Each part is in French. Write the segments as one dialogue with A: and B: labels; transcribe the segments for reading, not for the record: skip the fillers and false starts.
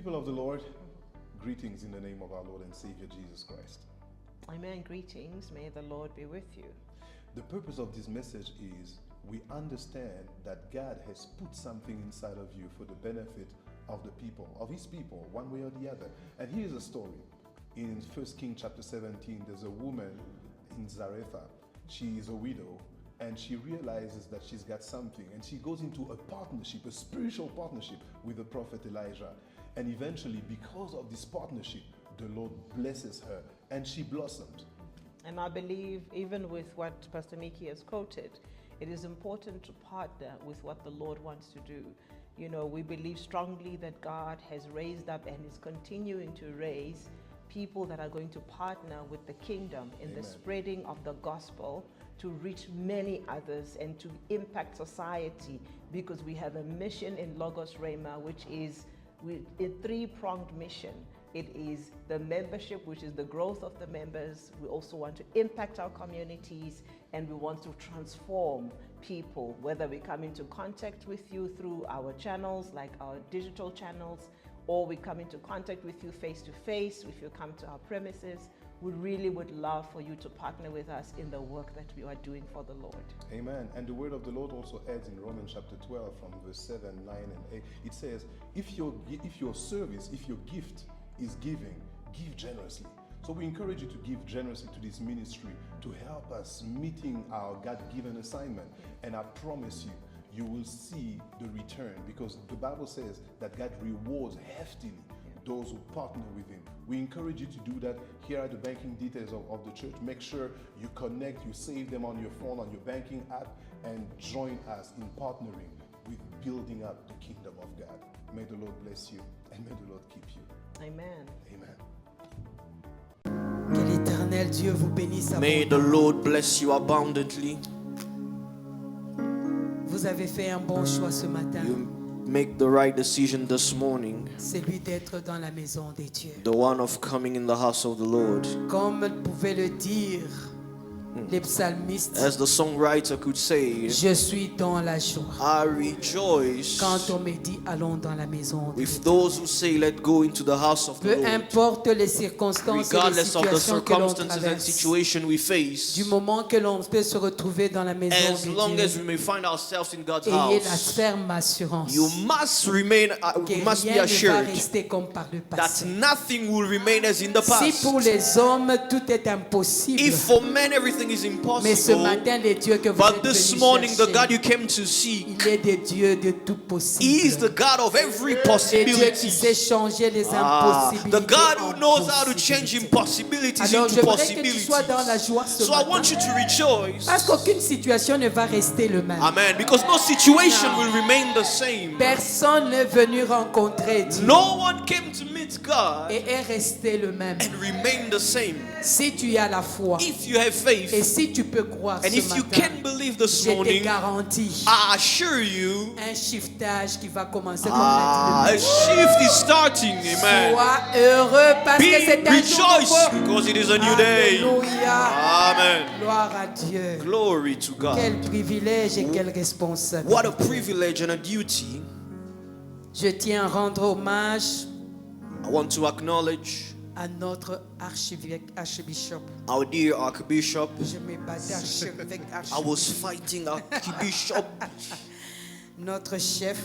A: People of the Lord, greetings in the name of our Lord and Savior Jesus Christ.
B: Amen. Greetings. May the Lord be with you.
A: The purpose of this message is we understand that God has put something inside of you for the benefit of the people, of his people, one way or the other. And here's a story. In 1 Kings chapter 17, there's a woman in Zarephath. She is a widow, and she realizes that she's got something, and she goes into a partnership, a spiritual partnership with the prophet Elijah. And eventually, because of this partnership, the Lord blesses her and she blossomed.
B: And I believe, even with what Pastor Miki has quoted, it is important to partner with what the Lord wants to do. You know, we believe strongly that God has raised up and is continuing to raise people that are going to partner with the kingdom in
A: Amen.
B: The spreading of the gospel to reach many others and to impact society, because we have a mission in Logos Rhema, which is a three-pronged mission. It is the membership, which is the growth of the members. We also want to impact our communities, and we want to transform people, whether we come into contact with you through our channels, like our digital channels, or we come into contact with you face to face, if you come to our premises. We really would love for you to partner with us in the work that we are doing for the Lord.
A: Amen. And the word of the Lord also adds in Romans chapter 12 from verse 7, 9, and 8. It says, if your gift is giving, give generously. So we encourage you to give generously to this ministry to help us meeting our God-given assignment. And I promise you, you will see the return, because the Bible says that God rewards heftily those who partner with him. We encourage you to do that. Here are the banking details of the church. Make sure you connect, you save them on your phone, on your banking app, and join us in partnering with building up the kingdom of God. May the Lord bless you, and may the Lord keep you.
B: Amen.
A: Amen.
C: Que l'Éternel Dieu vous bénisse
D: May the
C: abondamment.
D: Lord bless you abundantly.
C: Vous avez fait un bon choix ce matin.
D: You make the right decision this morning,
C: Celui d'être dans la maison des dieux.
D: the one of coming in the house of the Lord.
C: Comme pouvaient le dire les psalmistes,
D: As the songwriter could say,
C: je suis dans la joie.
D: I rejoice
C: Quand on me dit allons dans la maison de
D: with
C: Dieu.
D: those who say, let go into the house of the
C: Peu
D: Lord.
C: importe les circonstances et les
D: Regardless of the
C: situations que l'on
D: circumstances and
C: traverse,
D: situation we face,
C: du moment que l'on peut se retrouver dans la maison
D: as
C: de
D: long as
C: Dieu,
D: we may find ourselves in God's
C: ayez la
D: house,
C: ferme assurance
D: you must remain,
C: que
D: you must be
C: rien ne va
D: assured
C: rester comme par le
D: that
C: passé.
D: nothing will remain as in the
C: Si pour
D: past.
C: les hommes tout est impossible,
D: If for men everything is
C: mais ce
D: impossible,
C: matin les dieux que vous
D: but
C: êtes
D: this
C: venus
D: morning the
C: chercher,
D: God you came to see,
C: il est des dieux de tout
D: He is the
C: possible.
D: God of every
C: C'est Dieu qui sait
D: possibility.
C: changer les
D: The
C: impossibilités
D: God who
C: en
D: knows how to change
C: possibilités.
D: impossibilities
C: Alors
D: into
C: j'aimerais que tu
D: possibilities.
C: sois dans la joie ce
D: So I
C: matin.
D: want you to rejoice.
C: Parce qu'aucune situation ne va rester le même.
D: Amen. Because no situation will remain the same.
C: Personne n'est venu rencontrer Dieu
D: No one came to meet God
C: et est resté le même.
D: and remain the same.
C: Si tu as la foi
D: If you have
C: et
D: faith
C: si tu peux croire
D: and
C: ce
D: if you
C: matin,
D: can believe this
C: je te
D: morning,
C: garantis
D: I assure you,
C: un shiftage qui va commencer comme l'a
D: a
C: dit le
D: shift is starting. Amen.
C: Sois heureux parce que
D: Be
C: c'est un jour
D: rejoice
C: nouveau.
D: because it is a new day.
C: Alléluia.
D: Amen.
C: Gloire à Dieu.
D: Glory to God.
C: Quel privilège et quelle
D: What a
C: responsabilité.
D: privilege and a duty.
C: Je tiens à rendre hommage
D: I want to acknowledge
C: à notre archbishop.
D: our dear Archbishop.
C: Je me battais avec
D: I
C: archbishop.
D: was fighting Archbishop,
C: Notre chef,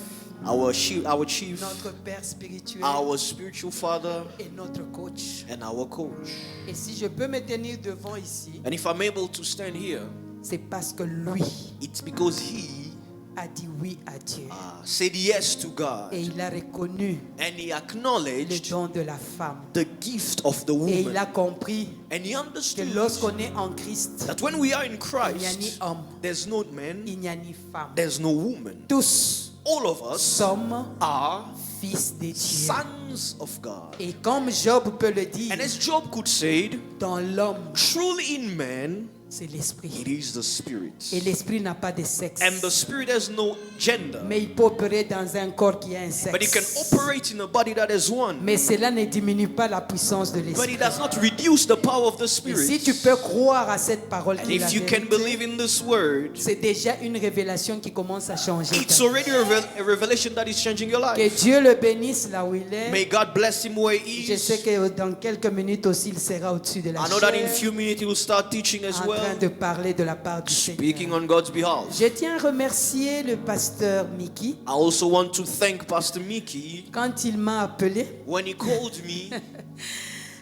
D: our chief,
C: notre père spirituel
D: our spiritual father,
C: et notre coach.
D: and our coach.
C: Et si je peux me tenir devant ici,
D: And if I'm able to stand here,
C: c'est parce que lui
D: it's because he
C: a dit oui à Dieu.
D: said yes to God,
C: Et il a reconnu
D: and he
C: le
D: acknowledged
C: don de la femme.
D: the gift of the
C: Et il
D: woman,
C: a compris
D: and he
C: que
D: understood
C: lorsqu'on est en Christ,
D: that when we are in
C: il n'y a ni
D: Christ,
C: homme,
D: there's no man,
C: il n'y a ni femme.
D: there's no woman.
C: Tous
D: All of us
C: sommes
D: are
C: fils de Dieu.
D: sons of God.
C: Et comme Job peut le dire,
D: And as Job could say,
C: dans l'homme,
D: Truly in man,
C: c'est l'esprit.
D: it is the spirit.
C: Et l'esprit n'a pas de sexe.
D: And the spirit has no gender.
C: Mais il peut opérer dans un corps qui a un
D: But it can
C: sexe.
D: operate in a body that is one.
C: Mais cela ne diminue pas la puissance de
D: But
C: l'esprit.
D: it does not reduce the power of the
C: Et
D: spirit.
C: si tu peux croire à cette parole
D: And
C: qui est la
D: if you can
C: vérité,
D: believe in this word,
C: c'est déjà une révélation qui commence à changer. ta
D: it's
C: vie.
D: already a revelation that is changing your
C: Que
D: life.
C: Dieu le bénisse là où il
D: May
C: est.
D: God bless him where he
C: Je sais
D: is.
C: que dans quelques minutes aussi, il sera au-dessus de la
D: I know that in
C: chair,
D: few minutes he will start teaching as
C: en train
D: well,
C: de parler de la part du
D: speaking
C: Seigneur.
D: on God's behalf.
C: Je tiens à remercier le pasteur Mickey.
D: I also want to thank Pastor Mickey.
C: Quand il m'a appelé,
D: When he called me,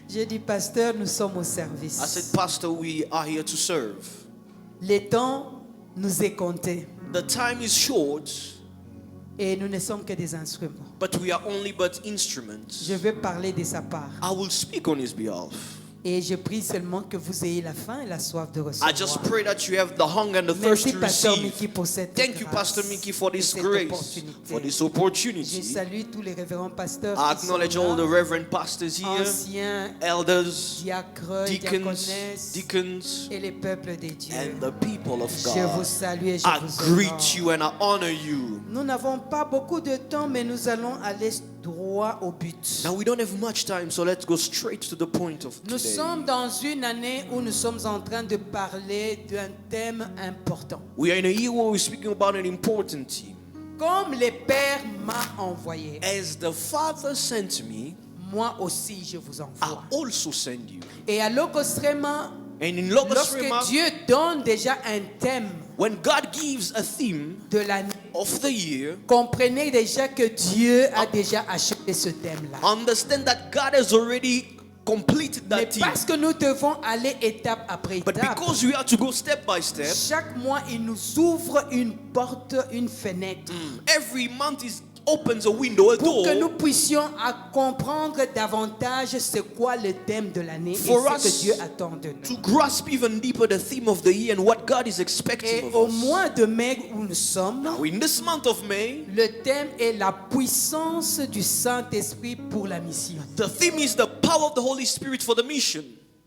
C: j'ai dit, pasteur, nous sommes au
D: I said,
C: service.
D: Pastor, we are here to serve.
C: Le temps nous est compté
D: The time is short,
C: et nous ne sommes que des instruments.
D: but we are only but instruments.
C: Je vais parler de sa part.
D: I will speak on his behalf.
C: Et je prie seulement que vous ayez la faim et la soif de
D: I just
C: recevoir.
D: pray that you have the hunger and the thirst
C: Merci,
D: to
C: pasteur
D: receive.
C: Mickey, pour cette
D: Thank you,
C: grâce
D: Pastor Mickey, for
C: et
D: this
C: cette
D: grace,
C: opportunité.
D: for this
C: Je
D: opportunity.
C: salue tous les révérends pasteurs
D: I
C: qui sont
D: acknowledge all the
C: là,
D: reverend pastors here,
C: anciens
D: elders,
C: diacres,
D: deacons,
C: diaconesses
D: deacons,
C: et les peuples de Dieu.
D: and the people of
C: Je vous
D: God.
C: salue et je
D: I
C: vous honore.
D: greet you and I honor you.
C: Nous n'avons pas beaucoup de temps, mais nous allons aller droit au but.
D: Now we don't have much time, so let's go straight to the point of
C: Nous
D: today.
C: sommes dans une année où nous sommes en train de parler d'un thème important.
D: We are in a year where we're speaking about an important theme.
C: Comme le Père m'a envoyé,
D: As the Father sent me,
C: moi aussi je vous
D: I
C: envoie.
D: also send you.
C: Et à Logos Rema,
D: And in Logos
C: lorsque
D: Rema,
C: Dieu donne déjà un thème
D: when God gives a theme
C: de l'année,
D: of the year,
C: comprenez déjà que Dieu a déjà achevé ce thème-là.
D: understand that God has already completed
C: Mais
D: that theme.
C: parce que nous devons aller étape après
D: But
C: étape,
D: because we have to go step by step,
C: chaque mois il nous ouvre une porte, une fenêtre,
D: every month is opens a window, a
C: pour que nous
D: door,
C: puissions comprendre davantage c'est quoi le thème de l'année et
D: For
C: ce
D: us
C: que Dieu attend de
D: to
C: nous.
D: grasp even deeper the theme of the year and what God is
C: Et
D: expecting
C: au
D: of us.
C: mois de mai où nous sommes,
D: Now, in this month of May,
C: le thème est la puissance du Saint-Esprit pour la mission.
D: the theme is the power of the Holy Spirit for the mission.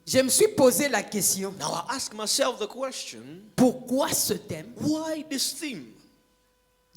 C: Je me suis posé la question,
D: Now I ask myself the question,
C: pourquoi ce thème
D: why this theme?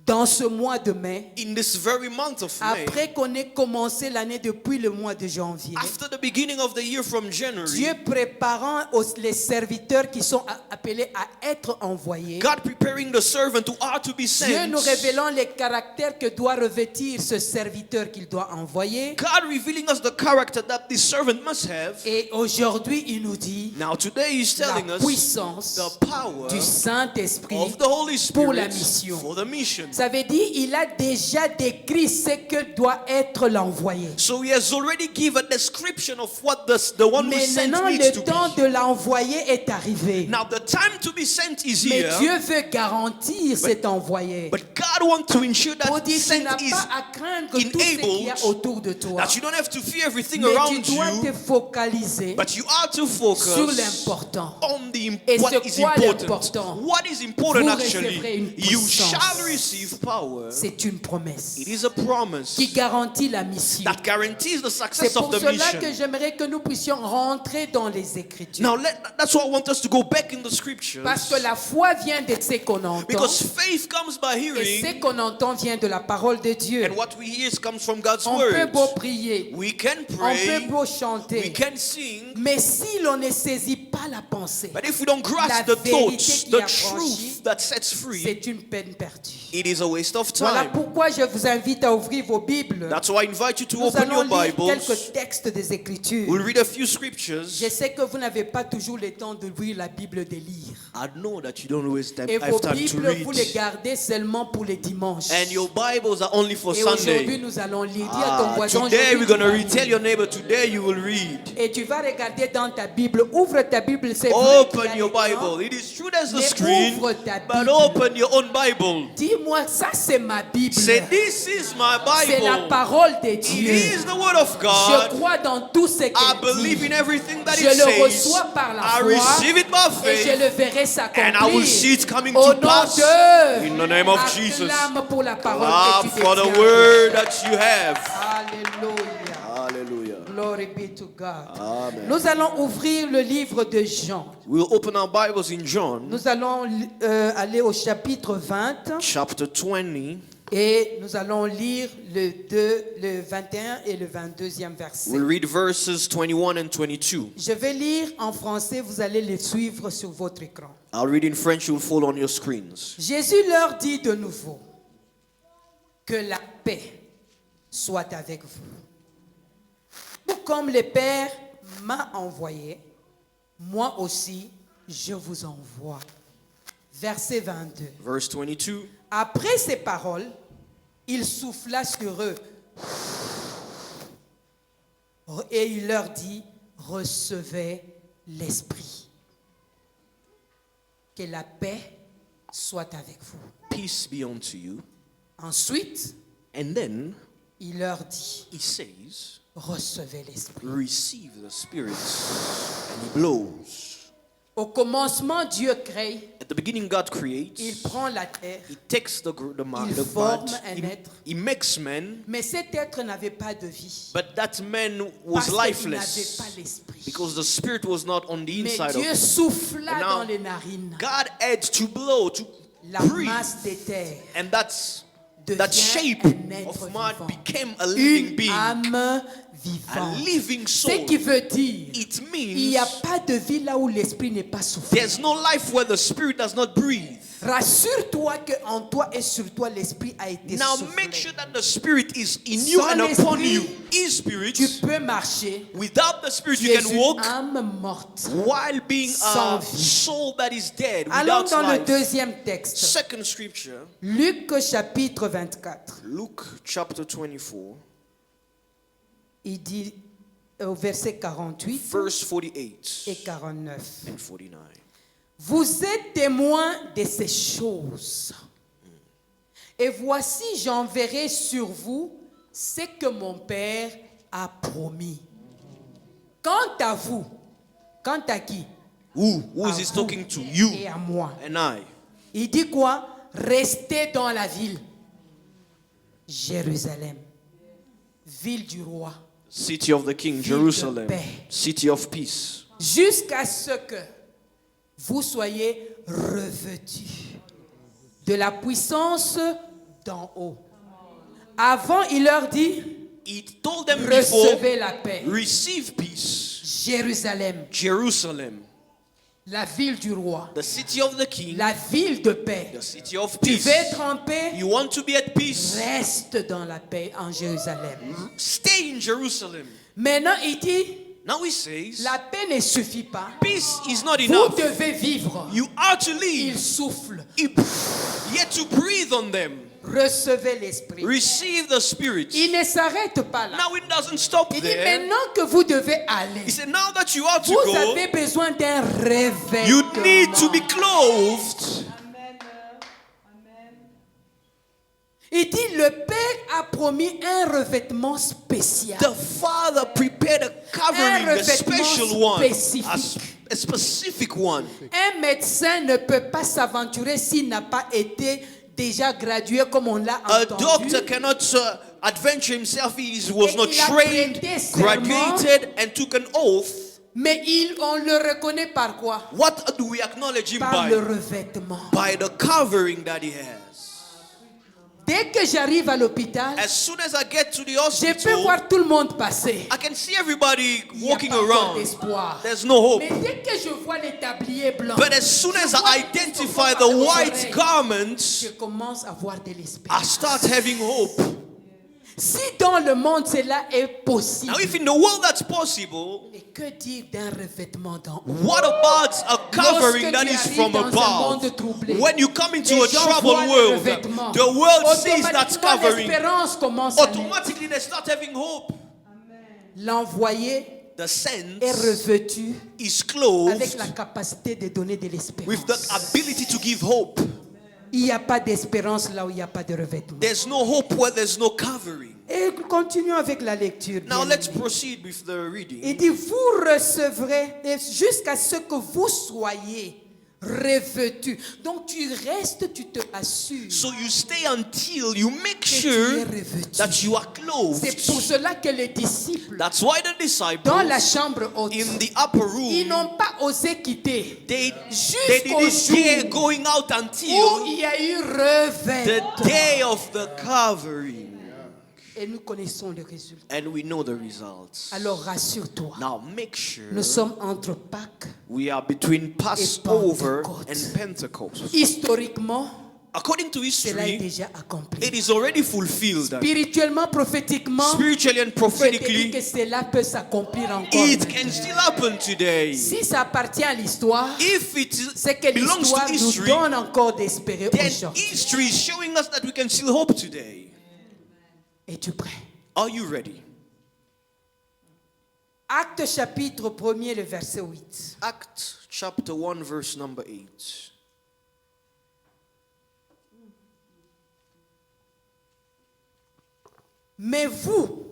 C: dans ce mois de mai,
D: In this very month of May,
C: après qu'on ait commencé l'année depuis le mois de janvier,
D: after the beginning of the year from January,
C: Dieu préparant les serviteurs qui sont appelés à être envoyés,
D: God preparing the servant who are to be
C: Dieu
D: sent,
C: nous révélant les caractères que doit revêtir ce serviteur qu'il doit envoyer.
D: God revealing us the character that this servant must have.
C: Et aujourd'hui, il nous dit
D: Now today he's telling
C: la
D: us
C: puissance
D: the power
C: du Saint-Esprit
D: of the Holy
C: pour la
D: Spirit
C: mission.
D: for the mission.
C: Ça veut dire il a déjà décrit ce que doit être l'envoyé.
D: So he has already given a description of what the one who
C: Mais
D: sent
C: maintenant,
D: needs
C: le
D: to
C: temps
D: be.
C: de l'envoyer est arrivé.
D: Now the time to be sent is
C: Mais
D: here.
C: Dieu veut garantir cet envoyé.
D: But God wants to ensure
C: Pour
D: that
C: dire, tu n'as
D: sent is
C: pas à craindre tout ce qu'il y a autour de toi.
D: that you don't have to fear everything
C: Mais tu
D: around
C: dois te
D: you,
C: focaliser
D: but you are to focus
C: sur l'important.
D: on
C: Et
D: what
C: c'est
D: is
C: quoi
D: important.
C: l'important?
D: What is important
C: Vous
D: actually?
C: recevrez une
D: You
C: puissance.
D: shall receive power.
C: C'est une promesse
D: It is a promise
C: qui garantit la mission.
D: that guarantees the
C: C'est
D: success
C: pour
D: of the
C: cela que
D: mission.
C: j'aimerais que nous puissions rentrer dans les Écritures.
D: Now that's why I want us to go back in the scriptures,
C: Parce que la foi vient de ce qu'on entend.
D: because faith comes by
C: Et ce
D: hearing,
C: qu'on entend vient de la parole de Dieu.
D: and what we hear comes from God's
C: On peut
D: word.
C: beau prier,
D: We can
C: on peut
D: pray,
C: beau
D: we
C: chanter,
D: can sing,
C: mais si l'on ne saisit pas la pensée,
D: but if we don't grasp
C: La
D: the
C: vérité
D: thoughts,
C: qui
D: the
C: affranchit,
D: truth that sets free,
C: c'est une peine perdue.
D: it is a waste of
C: Voilà
D: time.
C: pourquoi je vous invite à ouvrir vos Bibles.
D: That's why I invite you to
C: Nous
D: open
C: allons
D: your
C: lire
D: Bibles.
C: quelques textes des Écritures.
D: We'll read a few scriptures.
C: Je sais que vous n'avez pas toujours le temps de lire la Bible, de lire.
D: I know that you don't always
C: Et vos
D: have time to
C: Bibles, vous les
D: read.
C: gardez seulement pour les dimanches.
D: And your Bibles are only for
C: Et aujourd'hui,
D: Sunday.
C: nous allons lire. Dis à ton voisin,
D: Today we're
C: aujourd'hui,
D: going
C: tu
D: to
C: vas
D: read. Tell
C: lire.
D: your neighbor, today you will read.
C: Et tu vas regarder dans ta Bible. Ouvre ta Bible, c'est vrai qu'il y
D: Open
C: a
D: your
C: l'écran.
D: Bible. It is true there's the
C: Mais
D: screen,
C: ouvre ta
D: but
C: Bible.
D: open your own Bible.
C: Dis-moi, ça c'est ma Bible.
D: Say, this is my
C: C'est la
D: Bible.
C: parole de
D: It
C: Dieu.
D: is the word of
C: Je
D: God.
C: crois dans tout ce
D: I
C: qu'elle
D: believe
C: dit.
D: in everything that
C: Je
D: it
C: le
D: says.
C: reçois par la
D: I
C: foi
D: receive it by
C: et je
D: faith.
C: le verrai s'accomplir.
D: And I will see it coming
C: Au
D: to
C: nom
D: pass.
C: de
D: In the name of Jesus.
C: acclame pour la parole
D: Clap
C: que tu
D: for the
C: détiens.
D: word that you have.
C: Alléluia.
D: Hallelujah.
C: Gloire Glory be to God.
D: Amen.
C: Nous allons ouvrir le livre de Jean.
D: We'll open our Bibles in John
C: Nous allons aller au chapitre 20
D: chapter 20.
C: et nous allons lire le 21 et le 22e verset.
D: We'll read verses 21 and 22.
C: Je vais lire en français, vous allez les suivre sur votre écran.
D: I'll read in French, you'll follow on your screens.
C: Jésus leur dit de nouveau, que la paix soit avec vous. Tout comme le Père m'a envoyé, moi aussi je vous envoie. Verset 22.
D: Verse 22.
C: Après ces paroles, il souffla sur eux et il leur dit, recevez l'Esprit. Que la paix soit avec vous.
D: Peace be unto you.
C: Ensuite,
D: And then
C: il leur dit,
D: he says,
C: recevez l'Esprit.
D: receive the Spirit. And he blows.
C: Au commencement, Dieu crée,
D: At the beginning, God
C: il
D: creates.
C: prend la terre,
D: He takes the
C: Il
D: mud.
C: forme un être.
D: He makes man.
C: mais cet être n'avait pas de vie.
D: But that man
C: Parce
D: was
C: qu'il n'avait
D: lifeless.
C: pas l'esprit.
D: Because the Spirit was not on the
C: Mais
D: inside of
C: Dieu
D: him.
C: souffla
D: And now,
C: dans les narines.
D: God had to blow, to
C: La
D: breathe.
C: masse des terres,
D: And that
C: devient
D: shape
C: un être
D: of mud
C: vivant.
D: became a living
C: Une
D: being.
C: âme
D: A
C: vivante.
D: living
C: Ce
D: soul.
C: qui veut dire,
D: It
C: il n'y a
D: means
C: pas de vie là où l'esprit n'est pas soufflé.
D: there's no life where the Spirit does not breathe.
C: Rassure-toi qu'en toi et sur toi, l'esprit a été
D: Now
C: soufflé.
D: make sure that the Spirit is in you
C: Sans
D: and upon
C: l'esprit,
D: you. His Spirit.
C: Tu peux marcher.
D: Without the Spirit,
C: Tu
D: you
C: es
D: can
C: une
D: walk
C: âme morte.
D: while being
C: Sans
D: a
C: vie.
D: soul that is dead,
C: Allons
D: without
C: dans le
D: life.
C: deuxième texte.
D: Second scripture,
C: Luc chapitre 24.
D: Luke chapter 24,
C: Il dit au verset 48
D: verse 48
C: et 49.
D: and 49.
C: Vous êtes témoins de ces choses. Et voici, j'enverrai sur vous ce que mon Père a promis. Quant à vous, quant à qui?
D: Who
C: À
D: is he
C: vous
D: talking to? You
C: et à moi.
D: and I.
C: Il dit quoi? Restez dans la ville. Jérusalem. Ville du roi.
D: City of the King,
C: Ville de
D: Jerusalem.
C: paix.
D: City of peace.
C: Jusqu'à ce que vous soyez revêtus de la puissance d'en haut. Avant, il leur dit,
D: He told them before,
C: recevez la paix.
D: receive peace.
C: Jérusalem,
D: Jerusalem,
C: la ville du roi,
D: the city of the King,
C: la ville de paix.
D: the city of
C: Tu
D: peace.
C: veux être en paix?
D: You want to be at peace?
C: Reste dans la paix en Jérusalem.
D: Stay in Jerusalem.
C: Maintenant, il dit,
D: Now he says,
C: la paix ne suffit pas.
D: peace is not
C: Vous
D: enough.
C: devez vivre.
D: You are to
C: Il
D: live.
C: souffle.
D: Yet to breathe on them.
C: Recevez l'esprit.
D: Receive the Spirit.
C: Il ne s'arrête pas là.
D: Now it doesn't stop
C: Il dit
D: there.
C: maintenant que vous devez aller,
D: He said, now that you are to
C: vous
D: go,
C: avez besoin d'un revêtement.
D: you need to be clothed.
C: Il dit le Père a promis un revêtement spécial.
D: The Father prepared a covering, a
C: revêtement
D: special one,
C: spécifique.
D: a specific one.
C: Un médecin ne peut pas s'aventurer s'il n'a pas été déjà gradué comme on l'a
D: A
C: entendu.
D: doctor cannot adventure himself if he was
C: Et
D: not
C: il a
D: trained,
C: prêté serment.
D: graduated, and took an oath.
C: Mais on le reconnaît par quoi?
D: What do we acknowledge him
C: Par le
D: by?
C: revêtement.
D: By the covering that he has.
C: Dès que j'arrive à l'hôpital,
D: As soon as I get to the
C: je peux
D: hospital,
C: voir tout le monde passer.
D: I can see everybody
C: Il n'y a
D: walking
C: pas encore
D: around.
C: d'espoir.
D: There's no hope.
C: Mais dès que je vois les tabliers blancs,
D: But as soon as I identify the white garments,
C: je commence à voir de
D: I
C: l'espérance.
D: start having hope.
C: Si dans le monde cela est possible,
D: Now, if in the world that's possible,
C: et que dire d'un revêtement d'en haut?
D: what about a covering
C: Lorsque
D: that
C: tu
D: is
C: arrives
D: from
C: dans un
D: above?
C: monde troublé,
D: When you come into
C: les
D: a
C: gens
D: troubled
C: voient le
D: world,
C: revêtement.
D: the world sees that
C: Automatiquement,
D: covering.
C: l'espérance commence à naître.
D: Automatically, they start having hope.
C: L'envoyé
D: The
C: est
D: sense
C: revêtu
D: is
C: avec
D: clothed
C: la capacité de donner de
D: with
C: l'espérance.
D: the ability to give hope.
C: Il n'y a pas d'espérance là où il n'y a pas de revêtement.
D: There's no hope where there's no covering.
C: Et continuons avec la lecture.
D: Now, let's
C: bien-aimés.
D: proceed with the
C: Il
D: reading.
C: dit, vous recevrez, et jusqu'à ce que vous soyez revêtu. Donc tu restes, tu te assures
D: So you stay until you make
C: que tu es
D: sure
C: revêtu.
D: that you are
C: C'est
D: clothed.
C: pour cela que les disciples,
D: That's why the
C: dans la
D: disciples
C: chambre haute,
D: in the upper
C: ils
D: room,
C: n'ont pas osé quitter
D: they
C: jusqu'au
D: didn't dare
C: jour
D: going out
C: où
D: until
C: il y a eu
D: the
C: revêtement.
D: day of the covering.
C: Et nous connaissons le résultat.
D: And we know the results.
C: Alors rassure-toi,
D: Now make sure
C: nous sommes entre Pâques.
D: we are between Passover
C: Pentecost.
D: and Pentecost.
C: Historiquement,
D: According to
C: cela est
D: history,
C: déjà accompli.
D: it is already fulfilled.
C: Spirituellement, prophétiquement,
D: Spiritually and
C: je te dis
D: prophetically,
C: que cela peut s'accomplir encore.
D: it
C: maintenant.
D: can still happen today.
C: Si ça appartient à l'histoire,
D: If it
C: c'est que
D: belongs
C: l'histoire
D: to
C: nous
D: history,
C: donne encore d'espérer
D: then
C: aujourd'hui.
D: history is showing us that we can still hope today.
C: Es-tu prêt?
D: Are you ready?
C: Acte chapitre 1er, le verset 8.
D: Acts chapter 1, verse number 8.
C: Mais vous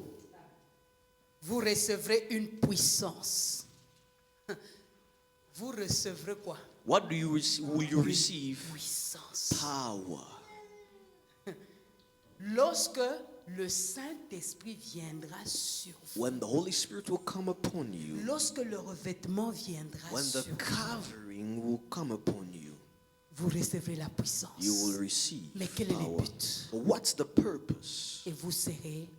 C: recevrez une puissance. Vous recevrez quoi?
D: What do you will you receive?
C: Puissance.
D: Power.
C: Lorsque le Saint-Esprit viendra sur vous.
D: When the Holy Spirit will come upon you,
C: Lorsque le revêtement viendra
D: when the
C: sur vous,
D: covering will come upon you,
C: vous recevrez la puissance.
D: you will receive
C: Mais quel est le
D: power.
C: but?
D: But what's the purpose?
C: Et vous serez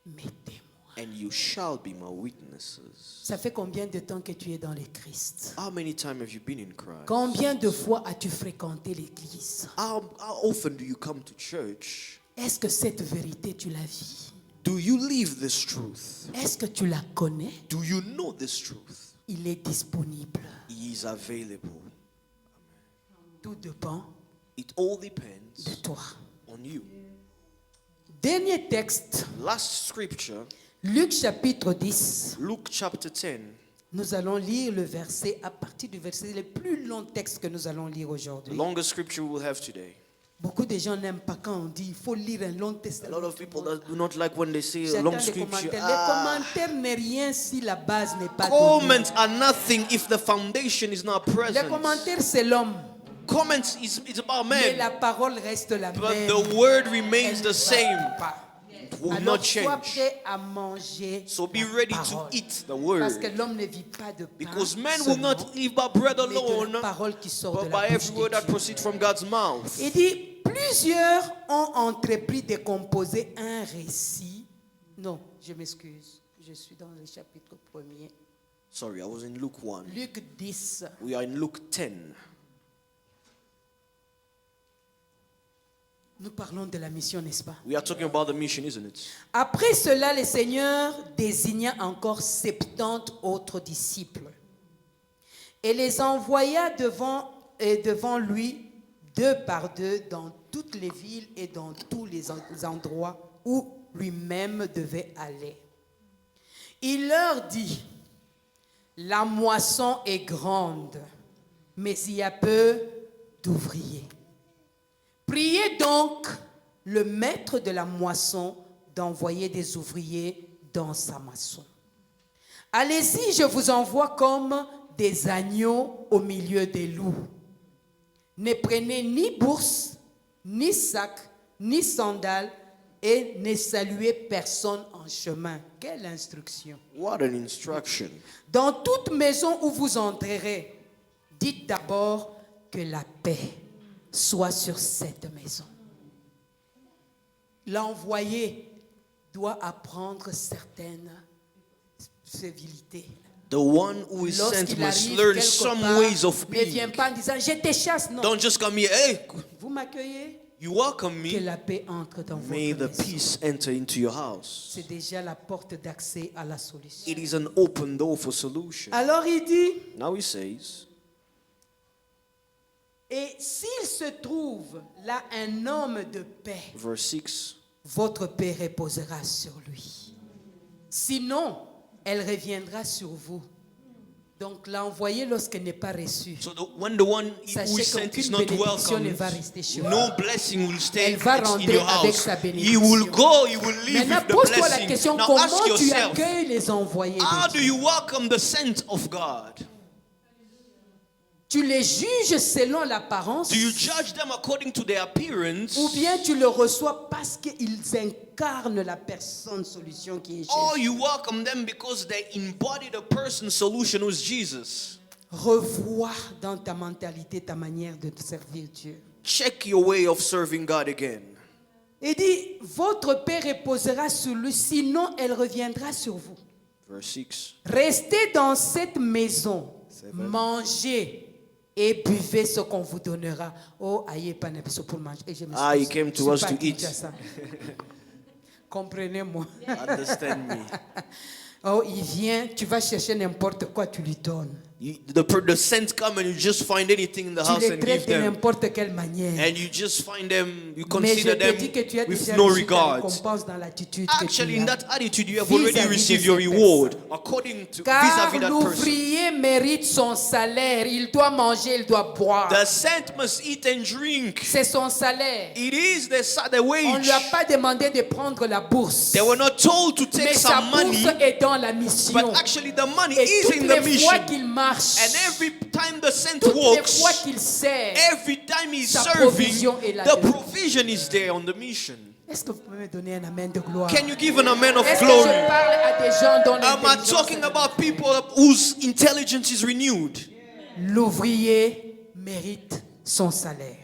C: mes témoins.
D: And you shall be my witnesses.
C: Ça fait combien de temps que tu es dans le Christ?
D: How many times have you been in Christ?
C: Combien de fois as-tu fréquenté l'église?
D: How often do you come to church?
C: Est-ce que cette vérité, tu la vis?
D: Do you live this truth?
C: Est-ce que tu la connais?
D: Do you know this truth?
C: Il est disponible.
D: He is available.
C: Tout dépend
D: It all
C: de
D: depends
C: toi.
D: on you.
C: Dernier texte,
D: Last scripture,
C: Luc chapitre 10.
D: Luke chapter 10.
C: Nous allons lire le verset, à partir du verset, le plus long texte que nous allons lire
D: The
C: aujourd'hui.
D: longest scripture we'll have today.
C: Beaucoup de gens n'aiment pas quand on dit il faut lire un long texte.
D: A lot of people that do not like when they say a
C: J'attends
D: long
C: les
D: scripture.
C: commentaires. Les commentaires n'est rien si la base n'est pas
D: Comments
C: donnée.
D: are nothing if the foundation is not
C: Les
D: present.
C: commentaires, c'est l'homme.
D: Comments is about
C: Mais
D: man,
C: la parole reste la
D: but
C: même.
D: the word
C: Elle
D: remains
C: ne
D: the
C: va
D: same.
C: pas.
D: It will
C: Alors
D: not
C: sois
D: change.
C: prêt à manger
D: So be
C: la
D: ready to
C: parole.
D: eat the
C: Parce que
D: word.
C: l'homme ne vit pas de pain
D: Because man will
C: seulement,
D: not live by bread
C: mais de
D: alone,
C: la parole qui sort de
D: but
C: la
D: by
C: bouche
D: every
C: de
D: word that
C: Dieu.
D: proceeds from God's mouth.
C: Il dit, plusieurs ont entrepris de composer un récit. Non, je m'excuse. Je suis dans le chapitre 1er.
D: Sorry, I was in Luke 1.
C: Luc 10.
D: We are in Luke 10.
C: Nous parlons de la mission, n'est-ce pas?
D: We are talking about the mission, isn't it?
C: Après cela, le Seigneur désigna encore 70 autres disciples et les envoya devant lui, deux par deux, dans toutes les villes et dans tous les endroits où lui-même devait aller. Il leur dit, la moisson est grande, mais il y a peu d'ouvriers. Priez donc le maître de la moisson d'envoyer des ouvriers dans sa moisson. Allez-y, je vous envoie comme des agneaux au milieu des loups. Ne prenez ni bourse, ni sac, ni sandales et ne saluez personne en chemin. Quelle instruction!
D: What an instruction.
C: Dans toute maison où vous entrerez, dites d'abord que la paix soit sur cette maison. L'envoyé doit apprendre certaines civilités.
D: The one who is sent
C: Lorsqu'il
D: must
C: arrive
D: learn
C: quelque
D: some
C: part,
D: ways of
C: ne viens
D: being.
C: pas en disant je te chasse, non.
D: Don't just come here, hey,
C: Vous m'accueillez,
D: you welcome
C: que
D: me.
C: la paix entre dans
D: May
C: votre
D: the
C: maison.
D: peace enter into your house.
C: C'est déjà la porte d'accès à la solution.
D: It is an open door for solution.
C: Alors il dit,
D: Now he says,
C: et s'il se trouve là un homme de paix,
D: verse 6,
C: votre paix reposera sur lui. Sinon, elle reviendra sur vous. Donc l'envoyé lorsqu'elle n'est pas reçue,
D: so when the one who
C: sachez
D: is sent is
C: qu'aucune
D: not
C: bénédiction ne
D: welcome,
C: va rester chez vous.
D: no blessing will stay
C: Elle va
D: in
C: rentrer
D: your
C: avec
D: house.
C: sa
D: He
C: bénédiction.
D: will go, he will leave
C: Maintenant,
D: with the
C: pose-toi la
D: blessing.
C: question,
D: Now
C: comment
D: ask
C: tu
D: yourself,
C: accueilles les envoyés
D: how
C: de
D: do
C: Dieu?
D: you welcome the sent of God?
C: Tu les juges selon l'apparence
D: Do you judge them according to their appearance?
C: ou bien tu le reçois parce qu'ils incarnent la personne solution qui est
D: Or
C: Jésus?
D: you welcome them because they embody the person's solution who is Jesus?
C: Revois dans ta mentalité ta manière de servir Dieu.
D: Check your way of serving God again.
C: Il dit, votre paix reposera sur lui, sinon elle reviendra sur vous.
D: Verse 6.
C: Restez dans cette maison, mangez et buvez ce qu'on vous donnera. Oh, aïe, pas n'importe pour manger. Et je m'excuse.
D: Ah, he came to
C: Je suis
D: us
C: pas
D: to eat.
C: Kinshasa. Comprenez-moi.
D: Understand me.
C: Oh, il vient, tu vas chercher n'importe quoi, tu lui donnes.
D: The saints come and you just find anything in the
C: Tu
D: house
C: les
D: and give
C: traites de
D: them.
C: n'importe quelle manière.
D: And you just find them, you
C: Mais je
D: consider
C: te dis que
D: them
C: tu as
D: with
C: déjà
D: no
C: reçu ta
D: regard.
C: récompense dans l'attitude que
D: Actually,
C: tu
D: in
C: as.
D: that attitude, you have already
C: Vis-à-vis de
D: received
C: ces
D: your reward
C: personnes.
D: according to
C: Car
D: vis-à-vis that person.
C: l'ouvrier mérite son salaire. Il doit manger, il doit boire.
D: The saint must eat and drink.
C: C'est son salaire.
D: It is the
C: On ne
D: wage.
C: lui a pas demandé de prendre la bourse.
D: They were not told to take
C: Mais sa
D: some money,
C: bourse est dans la mission.
D: but actually the money
C: Et
D: is
C: toutes
D: in the
C: les fois
D: mission.
C: qu'il marche,
D: And every time the saint
C: toutes les
D: walks,
C: fois qu'il sert,
D: every time he's
C: sa
D: serving,
C: provision est là
D: the
C: dedans.
D: provision is there on the mission.
C: est-ce que vous pouvez me donner un amen de gloire?
D: Can you give an amen of
C: Est-ce que
D: glory?
C: je parle à des gens dont
D: Am I
C: l'intelligence
D: talking
C: est-
D: about people whose intelligence is renewed?
C: L'ouvrier mérite son salaire.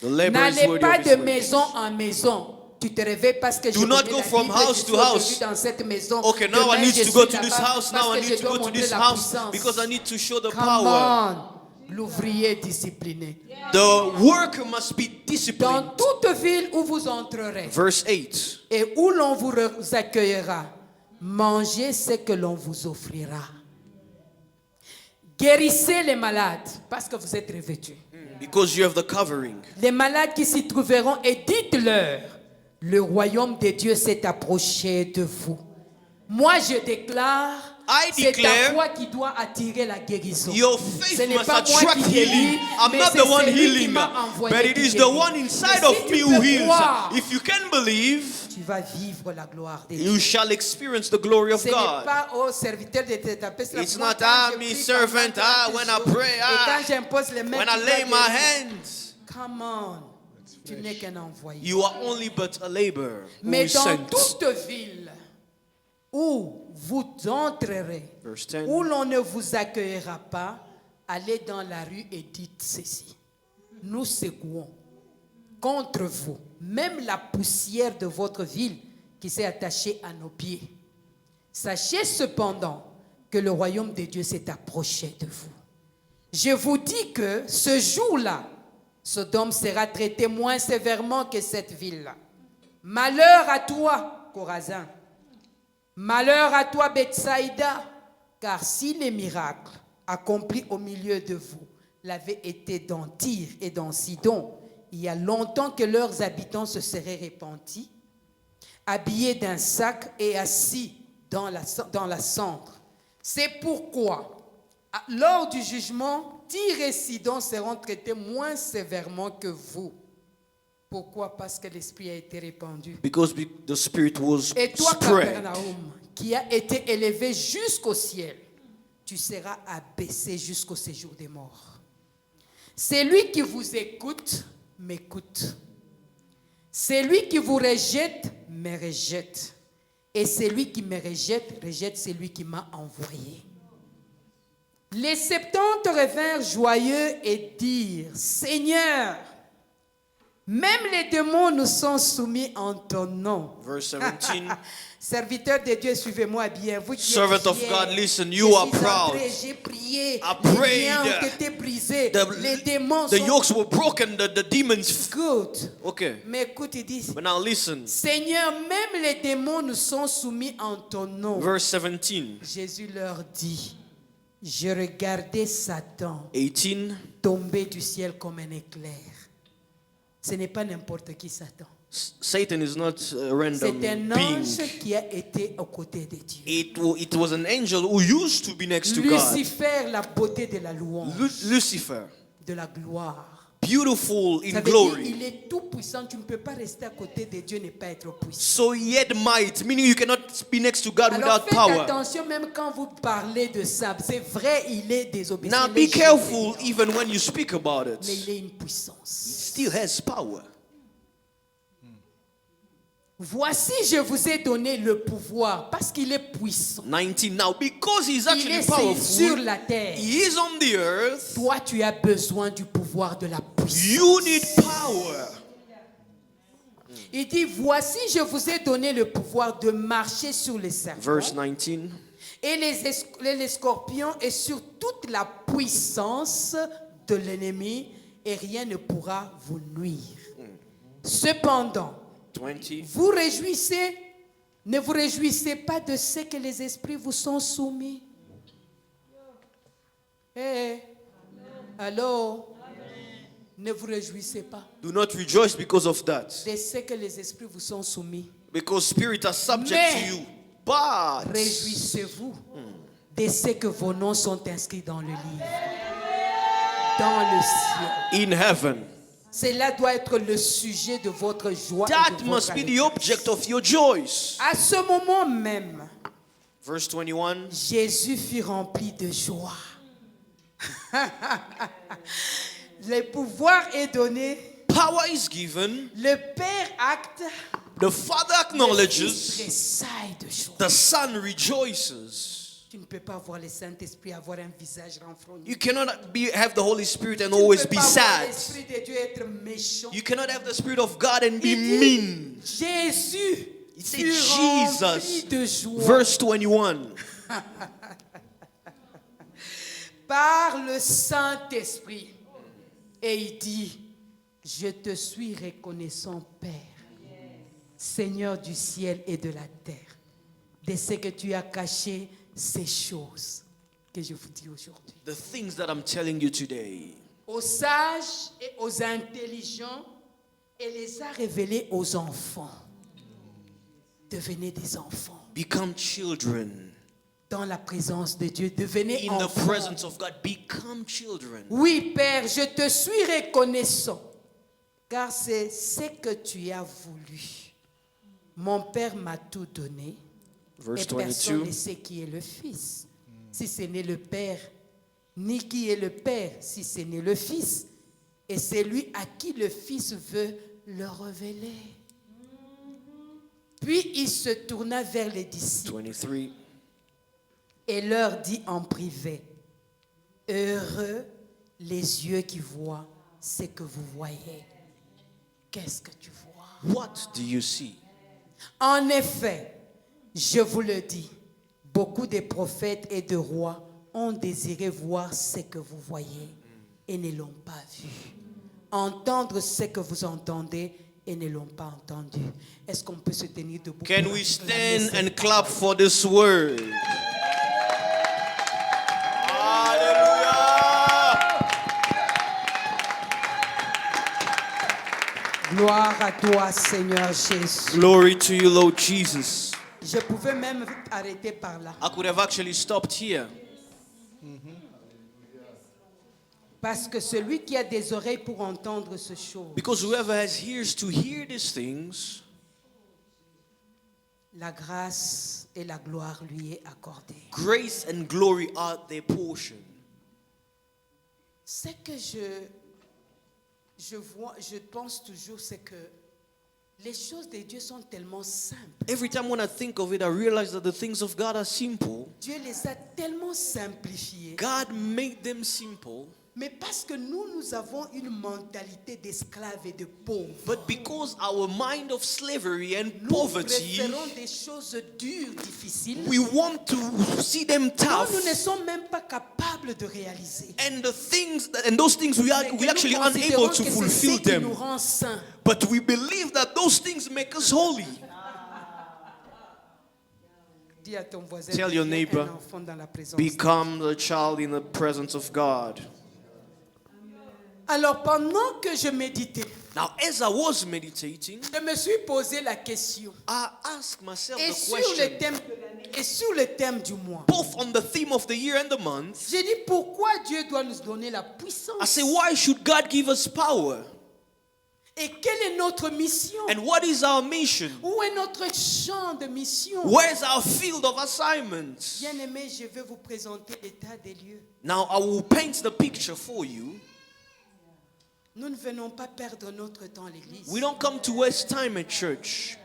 D: The labor is
C: N'allez
D: worthy
C: pas
D: of
C: de
D: his wage.
C: maison en maison. Tu te réveilles parce que je
D: Do not
C: connais
D: go
C: la
D: from
C: Bible,
D: house
C: je
D: to
C: suis aujourd'hui
D: house.
C: dans cette maison.
D: Okay, now I
C: Demain,
D: need
C: je
D: to go
C: suis
D: to this
C: là-bas
D: house.
C: parce
D: Now I
C: que
D: need
C: je
D: to
C: dois
D: go to
C: montrer
D: this
C: la
D: house
C: puissance.
D: because I need to show the
C: Come
D: power.
C: on. L'ouvrier discipliné.
D: The worker must be
C: Dans
D: disciplined.
C: toute ville où vous entrerez
D: Verse 8.
C: et où l'on vous accueillera, mangez ce que l'on vous offrira. Guérissez les malades parce que vous êtes revêtus.
D: Because you have the covering.
C: Les malades qui s'y trouveront et dites-leur, le royaume de Dieu s'est approché de vous. Moi je déclare,
D: I
C: c'est ta
D: declare,
C: foi qui doit attirer la guérison.
D: Your
C: Ce
D: faith
C: n'est
D: must
C: pas moi
D: attract
C: qui guéris,
D: healing. I'm
C: mais
D: not
C: c'est
D: the one
C: celui qui
D: healing,
C: m'a envoyé
D: but it
C: qui
D: is the
C: guérit.
D: one inside
C: Mais
D: of
C: si
D: me
C: tu
D: who
C: peux
D: heals.
C: croire,
D: If you can believe,
C: tu vas vivre la gloire de Dieu.
D: you shall experience the glory of
C: Ce n'est
D: God.
C: pas au serviteur de te taper sur la
D: It's
C: moi,
D: not,
C: quand
D: ah,
C: je
D: me
C: prie
D: servant,
C: pendant
D: ah,
C: 30
D: when I
C: jours,
D: pray,
C: et
D: ah,
C: quand j'impose les mains,
D: when
C: tu
D: I
C: vas
D: lay my
C: guérir.
D: hands.
C: Come on, tu n'es qu'un envoyé.
D: You are only but a laborer who
C: Mais
D: is
C: dans
D: sent.
C: toute ville où vous entrerez,
D: Verse 10.
C: où l'on ne vous accueillera pas, allez dans la rue et dites ceci. Nous secouons contre vous même la poussière de votre ville qui s'est attachée à nos pieds. Sachez cependant que le royaume de Dieu s'est approché de vous. Je vous dis que ce jour-là, Sodome sera traité moins sévèrement que cette ville-là. Malheur à toi, Chorazin. Malheur à toi, Bethsaïda. Car si les miracles accomplis au milieu de vous l'avaient été dans Tyr et dans Sidon, il y a longtemps que leurs habitants se seraient repentis, habillés d'un sac et assis dans la cendre. C'est pourquoi, lors du jugement, Tyr et Sidon seront traités moins sévèrement que vous. Pourquoi? Parce que l'Esprit a été répandu.
D: Because the Spirit was
C: Et toi,
D: spread.
C: Capernaum, qui a été élevé jusqu'au ciel, tu seras abaissé jusqu'au séjour des morts. Celui qui vous écoute, m'écoute. Celui qui vous rejette, me rejette. Et celui qui me rejette, rejette celui qui m'a envoyé. Les 70 revinrent joyeux et dirent, Seigneur, même les démons nous sont soumis en ton nom.
D: Verse 17.
C: Serviteur de Dieu, suivez-moi bien. Vous qui
D: Servant
C: êtes
D: of
C: fiers,
D: God, listen,
C: je
D: you are
C: suis
D: proud.
C: entré, j'ai prié,
D: I
C: les
D: prayed.
C: liens ont été brisés, les démons
D: The
C: sont
D: yokes were broken, the demons.
C: good.
D: Okay.
C: Mais écoute, il dit,
D: But now listen.
C: Seigneur, même les démons nous sont soumis en ton nom.
D: Verse 17.
C: Jésus leur dit, je regardais Satan
D: 18.
C: tomber du ciel comme un éclair. Ce n'est pas n'importe qui Satan.
D: Satan is not a random
C: C'est un
D: being.
C: ange qui a été aux côtés de Dieu.
D: It was an angel who used to be next to God.
C: Lucifer, la beauté de la louange,
D: Lucifer,
C: de la gloire.
D: beautiful in
C: Ça veut dire,
D: glory.
C: il est tout puissant. Tu ne peux pas rester à côté de Dieu et ne pas être puissant.
D: So he had might, meaning you cannot be next to God
C: Alors
D: without
C: faites
D: power.
C: attention même quand vous parlez de ça. C'est vrai, il est désobéissant.
D: Now
C: il
D: be
C: est
D: careful
C: généreux,
D: even when you speak about
C: mais
D: it.
C: il est une puissance.
D: Still has power.
C: Voici, je vous ai donné le pouvoir parce qu'il est puissant.
D: 19. Now because he's
C: Il
D: actually
C: est sur
D: powerful,
C: la terre.
D: he is on the earth.
C: Toi, tu as besoin du pouvoir de la puissance.
D: You need power.
C: Il dit, voici, je vous ai donné le pouvoir de marcher sur les serpents
D: Verse 19.
C: et les scorpions et sur toute la puissance de l'ennemi et rien ne pourra vous nuire. Cependant,
D: 20.
C: vous ne vous réjouissez pas de ce que les esprits vous sont soumis. Allô? Ne vous réjouissez pas
D: Do not rejoice because of that.
C: de ce que les esprits vous sont soumis.
D: Because spirit are subject
C: Mais-
D: to you. But
C: Réjouissez-vous de ce que vos noms sont inscrits dans le livre, dans le ciel.
D: in heaven.
C: Cela doit être le sujet de votre joie. et
D: That
C: de votre
D: must be the
C: allégresse.
D: object of your joys.
C: À ce moment même,
D: Verse 21.
C: Jésus fut rempli de joie. Le pouvoir est donné,
D: Power is given.
C: le Père acte,
D: The Father
C: le Fils
D: acknowledges.
C: tressaille de joie.
D: The Son rejoices.
C: Tu ne peux pas voir le Saint-Esprit avoir un visage renfrogné.
D: You cannot have the Holy Spirit and
C: Tu ne
D: always
C: peux
D: be
C: pas voir
D: sad.
C: l'Esprit de Dieu être méchant.
D: You cannot have the Spirit of God and be
C: Il dit,
D: mean.
C: Jésus
D: It said
C: fut rempli
D: Jesus.
C: de joie
D: Verse 21.
C: par le Saint-Esprit. Et il dit, je te suis reconnaissant, Père, Seigneur du ciel et de la terre, de ce que tu as caché ces choses que je vous dis aujourd'hui.
D: The things that I'm telling you today.
C: Aux sages et aux intelligents, et les a révélés aux enfants. Devenez des enfants.
D: Become children.
C: Dans la présence de Dieu, devenez
D: In the
C: enfants.
D: presence of God, become children.
C: Oui, Père, je te suis reconnaissant, car c'est ce que tu as voulu. Mon Père m'a tout donné,
D: Verse
C: et personne
D: 22.
C: ne sait qui est le Fils, si ce n'est le Père, ni qui est le Père, si ce n'est le Fils, et c'est lui à qui le Fils veut le révéler. Puis il se tourna vers les disciples
D: 23.
C: et leur dit en privé, heureux les yeux qui voient ce que vous voyez. Qu'est-ce que tu vois?
D: What do you see?
C: En effet, je vous le dis, beaucoup de prophètes et de rois ont désiré voir ce que vous voyez et ne l'ont pas vu. Entendre ce que vous entendez et ne l'ont pas entendu. Est-ce qu'on peut se tenir debout?
D: Can
C: pour
D: we
C: acclamer
D: stand
C: cette
D: and
C: parole?
D: clap for this word? Hallelujah!
C: Gloire à toi, Seigneur Jésus.
D: Glory to you, Lord Jesus.
C: Je pouvais même arrêter par là.
D: I could have actually stopped here.
C: Parce que celui qui a des oreilles pour entendre ce choses,
D: Because whoever has ears to hear these things,
C: la grâce et la gloire lui est accordée.
D: grace and glory are their portion.
C: Ce que je vois, je pense toujours, c'est que les choses de Dieu sont tellement simples.
D: Every time when I think of it, I realize that the things of God are simple.
C: Dieu les a tellement simplifiées.
D: God made them simple,
C: Mais parce que nous avons une mentalité d'esclave et de pauvre.
D: but because our mind of slavery and
C: Nous
D: poverty,
C: préférons des choses dures, difficiles.
D: we want to see them
C: dont
D: tough.
C: nous ne sommes même pas capables de réaliser.
D: And the things that, and those things we
C: Mais que
D: we
C: nous
D: actually
C: considérons
D: unable to
C: que c'est ce
D: fulfill
C: qui nous
D: them.
C: rend saints.
D: But we believe that those things make us holy.
C: Dis à ton voisin,
D: Tell your
C: deviens
D: neighbor,
C: un enfant dans la présence de Dieu.
D: Become a child in the presence of God.
C: Alors pendant que je méditais,
D: Now, as I was meditating,
C: je me suis posé la question.
D: I asked myself
C: Et
D: the
C: sur
D: question,
C: le thème de l'année Et sur le thème du mois,
D: both on the theme of the year and the month,
C: j'ai dit pourquoi Dieu doit nous donner la
D: I
C: puissance.
D: say, why should God give us power?
C: Et quelle est notre mission?
D: And what is our mission?
C: Où est notre champ de mission?
D: Where's our field of assignments?
C: Bien-aimés, je vais vous présenter l'état des lieux.
D: Now I will paint the picture for you.
C: Nous ne venons pas perdre notre temps à l'église.
D: We don't come to waste time at church.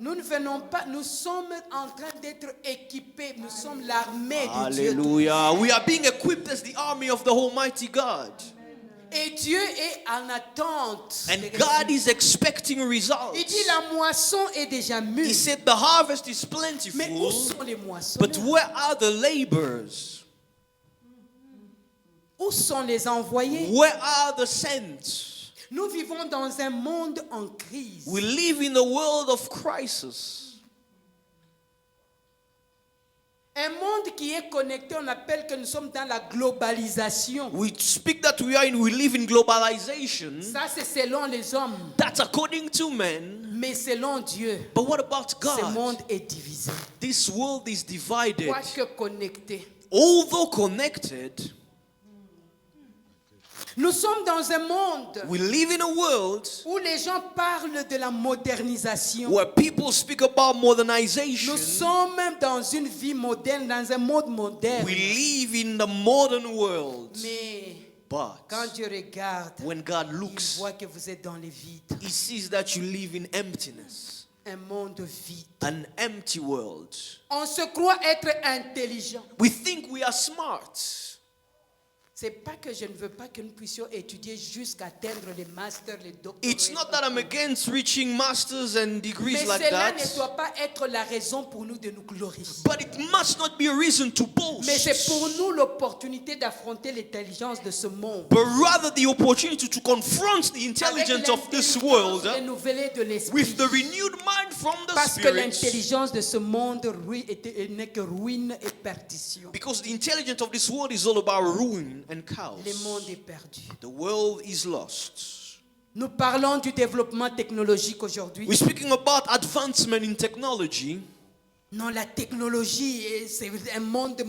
C: Nous ne venons pas, nous sommes en train d'être équipés. Nous sommes l'armée de Dieu.
D: Hallelujah. We are being equipped as the army of the Almighty God.
C: Et Dieu est en attente.
D: And
C: des
D: God
C: résultats.
D: is expecting results.
C: Il dit la moisson est déjà mûre.
D: He said the harvest is
C: Mais où
D: plentiful,
C: sont les moissons?
D: but where are the laborers?
C: Où sont les envoyés?
D: Where are the sent?
C: Nous vivons dans un monde en crise.
D: We live in a world of crisis.
C: Un monde qui est connecté, on appelle que nous sommes dans la globalisation.
D: We speak that we live in globalization.
C: Ça, c'est selon les hommes.
D: That's according to men.
C: Mais selon Dieu,
D: But what about
C: ce
D: God?
C: monde est divisé.
D: This world is divided.
C: Quoique connecté.
D: Although connected,
C: Nous sommes dans un monde
D: we live in a world
C: où les gens parlent de la modernisation.
D: where people speak about
C: Nous
D: modernization.
C: sommes même dans une vie moderne, dans un monde moderne.
D: We live in the modern world.
C: Mais
D: But
C: quand Dieu regarde,
D: when God
C: il
D: looks,
C: voit que vous êtes dans les vides.
D: He sees that you live in emptiness,
C: Un monde vide.
D: an empty world.
C: On se croit être intelligent.
D: We think we are smart.
C: C'est pas que je ne veux pas que nous puissions étudier jusqu'à atteindre les masters, les doctorats.
D: It's not that I'm against reaching masters and degrees
C: Mais
D: like
C: cela
D: that,
C: ne doit pas être la raison pour nous de nous glorifier.
D: but it must not be a reason to
C: Mais c'est pour
D: boast,
C: nous l'opportunité d'affronter l'intelligence de ce monde.
D: but rather the opportunity to confront the
C: Avec
D: intelligence of this
C: l'intelligence
D: world
C: renouvelée de l'esprit.
D: with the renewed mind from the
C: Parce que
D: Spirit.
C: l'intelligence de ce monde n'est que ruine et perdition.
D: Because the intelligence of this world is all about ruin and chaos.
C: Le monde est perdu.
D: The world is lost.
C: Nous parlons du développement technologique aujourd'hui.
D: We're speaking about advancement in technology.
C: Non, la technologie, c'est un monde...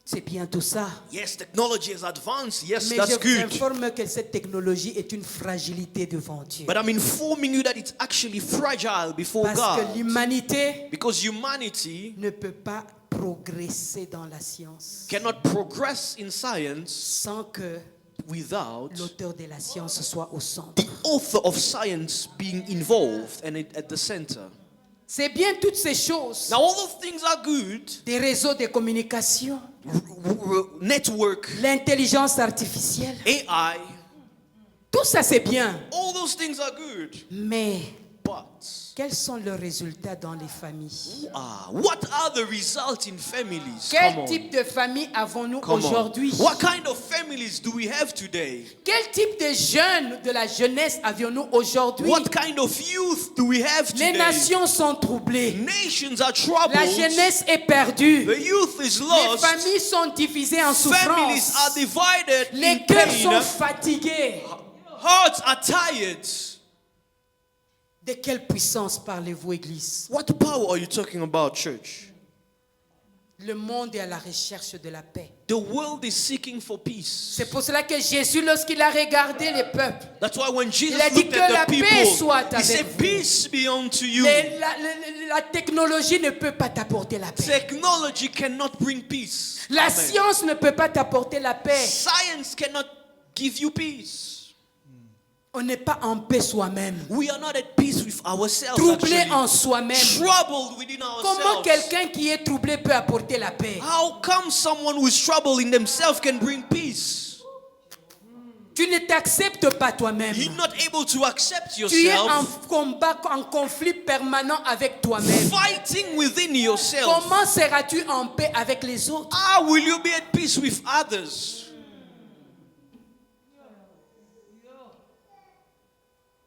C: C'est bien tout ça.
D: Yes, technology is advanced. Yes,
C: Mais
D: that's
C: je vous
D: good.
C: informe que cette technologie est une fragilité devant Dieu.
D: But I'm informing you that it's actually fragile before
C: Parce que
D: God.
C: l'humanité
D: Because humanity
C: ne peut pas progresser dans la science
D: cannot progress in science
C: sans que
D: without
C: l'auteur de la science soit au centre.
D: the author of science being involved and at the center.
C: C'est bien toutes ces choses.
D: Now, all those things are good.
C: Des réseaux de communication,
D: Network,
C: l'intelligence artificielle,
D: AI,
C: tout ça c'est bien.
D: all those things are good.
C: Mais
D: But
C: quels sont leurs résultats dans les familles?
D: what are the results in families?
C: Quel
D: Come on.
C: type de famille avons-nous
D: Come on.
C: aujourd'hui?
D: What kind of families do we have today?
C: Quel type de jeunes, de la jeunesse avions-nous aujourd'hui?
D: What kind of youth do we have
C: Les
D: today?
C: nations sont troublées.
D: Nations are troubled.
C: La jeunesse est perdue.
D: The youth is
C: Les
D: lost.
C: familles sont divisées en
D: Families
C: souffrance.
D: are divided in
C: Les cœurs sont
D: pain.
C: fatigués.
D: Hearts are tired.
C: De quelle puissance parlez-vous, Église?
D: What power are you talking about, church?
C: Le monde est à la recherche de la paix.
D: The world is seeking for peace.
C: C'est pour cela que Jésus, lorsqu'il a regardé les peuples,
D: That's why when Jesus
C: Il a dit
D: looked
C: que
D: at
C: la
D: the
C: paix
D: people,
C: soit
D: he
C: avec
D: said,
C: vous.
D: peace be unto you.
C: la technologie ne peut pas t'apporter la paix.
D: Technology cannot bring peace.
C: La
D: Amen.
C: science ne peut pas t'apporter la paix.
D: Science cannot give you peace.
C: On n'est pas en paix soi-même.
D: We are not at peace with ourselves.
C: Troublé
D: actually.
C: en soi-même.
D: Troubled within
C: Comment
D: ourselves.
C: quelqu'un qui est troublé peut apporter la paix?
D: How come someone who is troubled in themselves can bring peace?
C: Tu ne t'acceptes pas toi-même.
D: You're not able to accept
C: Tu es en
D: yourself.
C: combat, en conflit permanent avec toi-même.
D: Fighting within yourself.
C: Comment seras-tu en paix avec les autres?
D: How will you be at peace with others?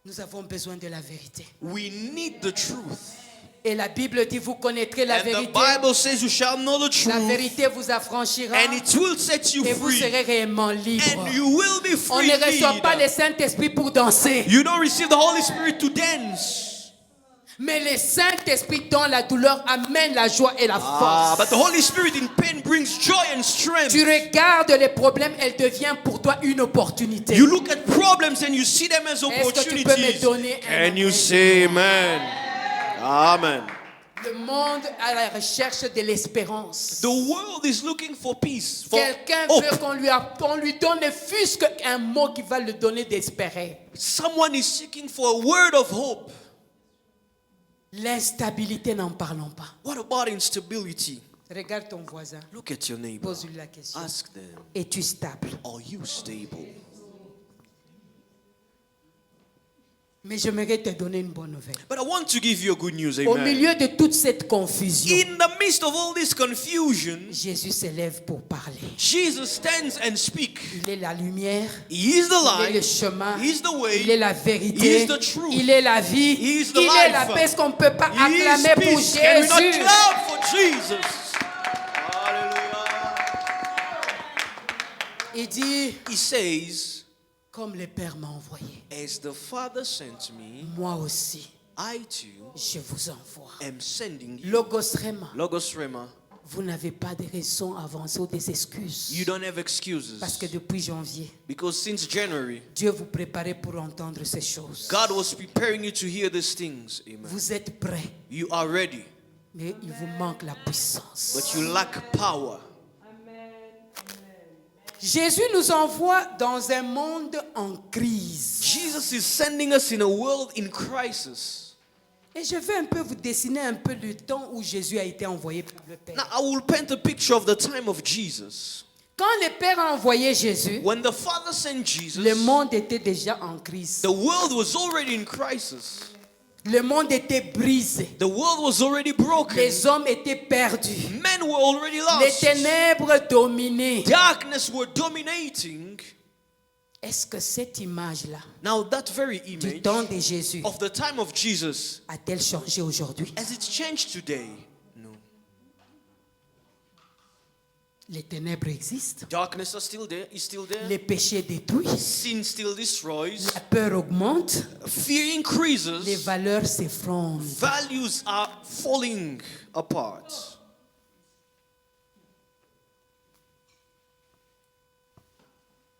C: Nous avons besoin de la vérité.
D: We need the truth.
C: Et la Bible dit, vous connaîtrez la
D: And the
C: vérité.
D: Bible says you shall know the
C: La
D: truth.
C: vérité vous affranchira
D: And it will set you
C: et vous
D: free.
C: serez réellement libre.
D: And you will be
C: On
D: free
C: ne reçoit pas
D: indeed.
C: le Saint-Esprit pour danser.
D: You don't receive the Holy Spirit to dance.
C: Mais le Saint-Esprit dans la douleur amène la joie et la force.
D: But the Holy Spirit in pain brings joy and strength.
C: Tu regardes les problèmes, elle devient pour toi une opportunité.
D: You look at problems and you see them as
C: Est-ce que tu peux me
D: opportunities.
C: donner un
D: Can you
C: amen?
D: say amen? Amen.
C: Le monde à la recherche de l'espérance.
D: The world is looking for peace, for
C: Quelqu'un
D: hope.
C: veut qu'on lui donne ne fût-ce qu'un mot qui va lui donner d'espérer.
D: Someone is seeking for a word of hope.
C: L'instabilité, n'en parlons pas.
D: What about instability?
C: Regarde ton voisin,
D: Look at your neighbor.
C: pose-lui la question.
D: Ask them,
C: Es-tu stable?
D: are you stable?
C: Mais j'aimerais te donner une bonne nouvelle.
D: But I want to give you a good news,
C: Au
D: amen.
C: milieu de toute cette confusion,
D: In the midst of all this confusion,
C: Jésus s'élève pour parler.
D: Jesus stands and speaks.
C: Il est la lumière,
D: He is the
C: il est le
D: light.
C: chemin,
D: He is the way.
C: il est la
D: He
C: vérité,
D: is the truth.
C: il est la vie,
D: He is the
C: il est la
D: life.
C: paix. Est-ce qu'on ne peut pas
D: He is
C: acclamer pour
D: peace. Can we not
C: Jésus?
D: clap for Jesus? Hallelujah.
C: Il dit,
D: He says,
C: comme le Père m'a envoyé,
D: as the Father sent me,
C: moi aussi,
D: I too
C: je vous envoie.
D: am sending you.
C: Logos Rema,
D: Logos Rema.
C: vous n'avez pas de raison avancée ou des excuses.
D: You don't have excuses.
C: Parce que depuis janvier,
D: Because since January,
C: Dieu vous préparait pour entendre ces choses.
D: God was preparing you to hear these things. Amen.
C: Vous êtes prêts,
D: You are ready,
C: mais il vous manque la puissance.
D: but you lack power.
C: Jésus nous envoie dans un monde en crise.
D: Jesus is sending us in a world in crisis.
C: Et je vais un peu vous dessiner un peu le temps où Jésus a été envoyé par le Père.
D: Now, I will paint a picture of the time of Jesus.
C: Quand le Père a envoyé Jésus,
D: When the Father sent Jesus,
C: le monde était déjà en crise.
D: the world was already in crisis.
C: Le monde était brisé.
D: The world was already broken.
C: Les hommes étaient perdus.
D: Men were already
C: Les
D: lost.
C: ténèbres dominaient.
D: Darkness were dominating.
C: Est-ce que cette image-là
D: Now, that very
C: du
D: image
C: temps de Jésus
D: of the time of Jesus,
C: a-t-elle changé aujourd'hui?
D: has it changed today? No.
C: Les ténèbres existent.
D: Darkness is still there.
C: Les péchés détruisent.
D: Sin still destroys.
C: La peur augmente.
D: Fear
C: Les
D: increases.
C: valeurs s'effondrent.
D: Values are falling apart.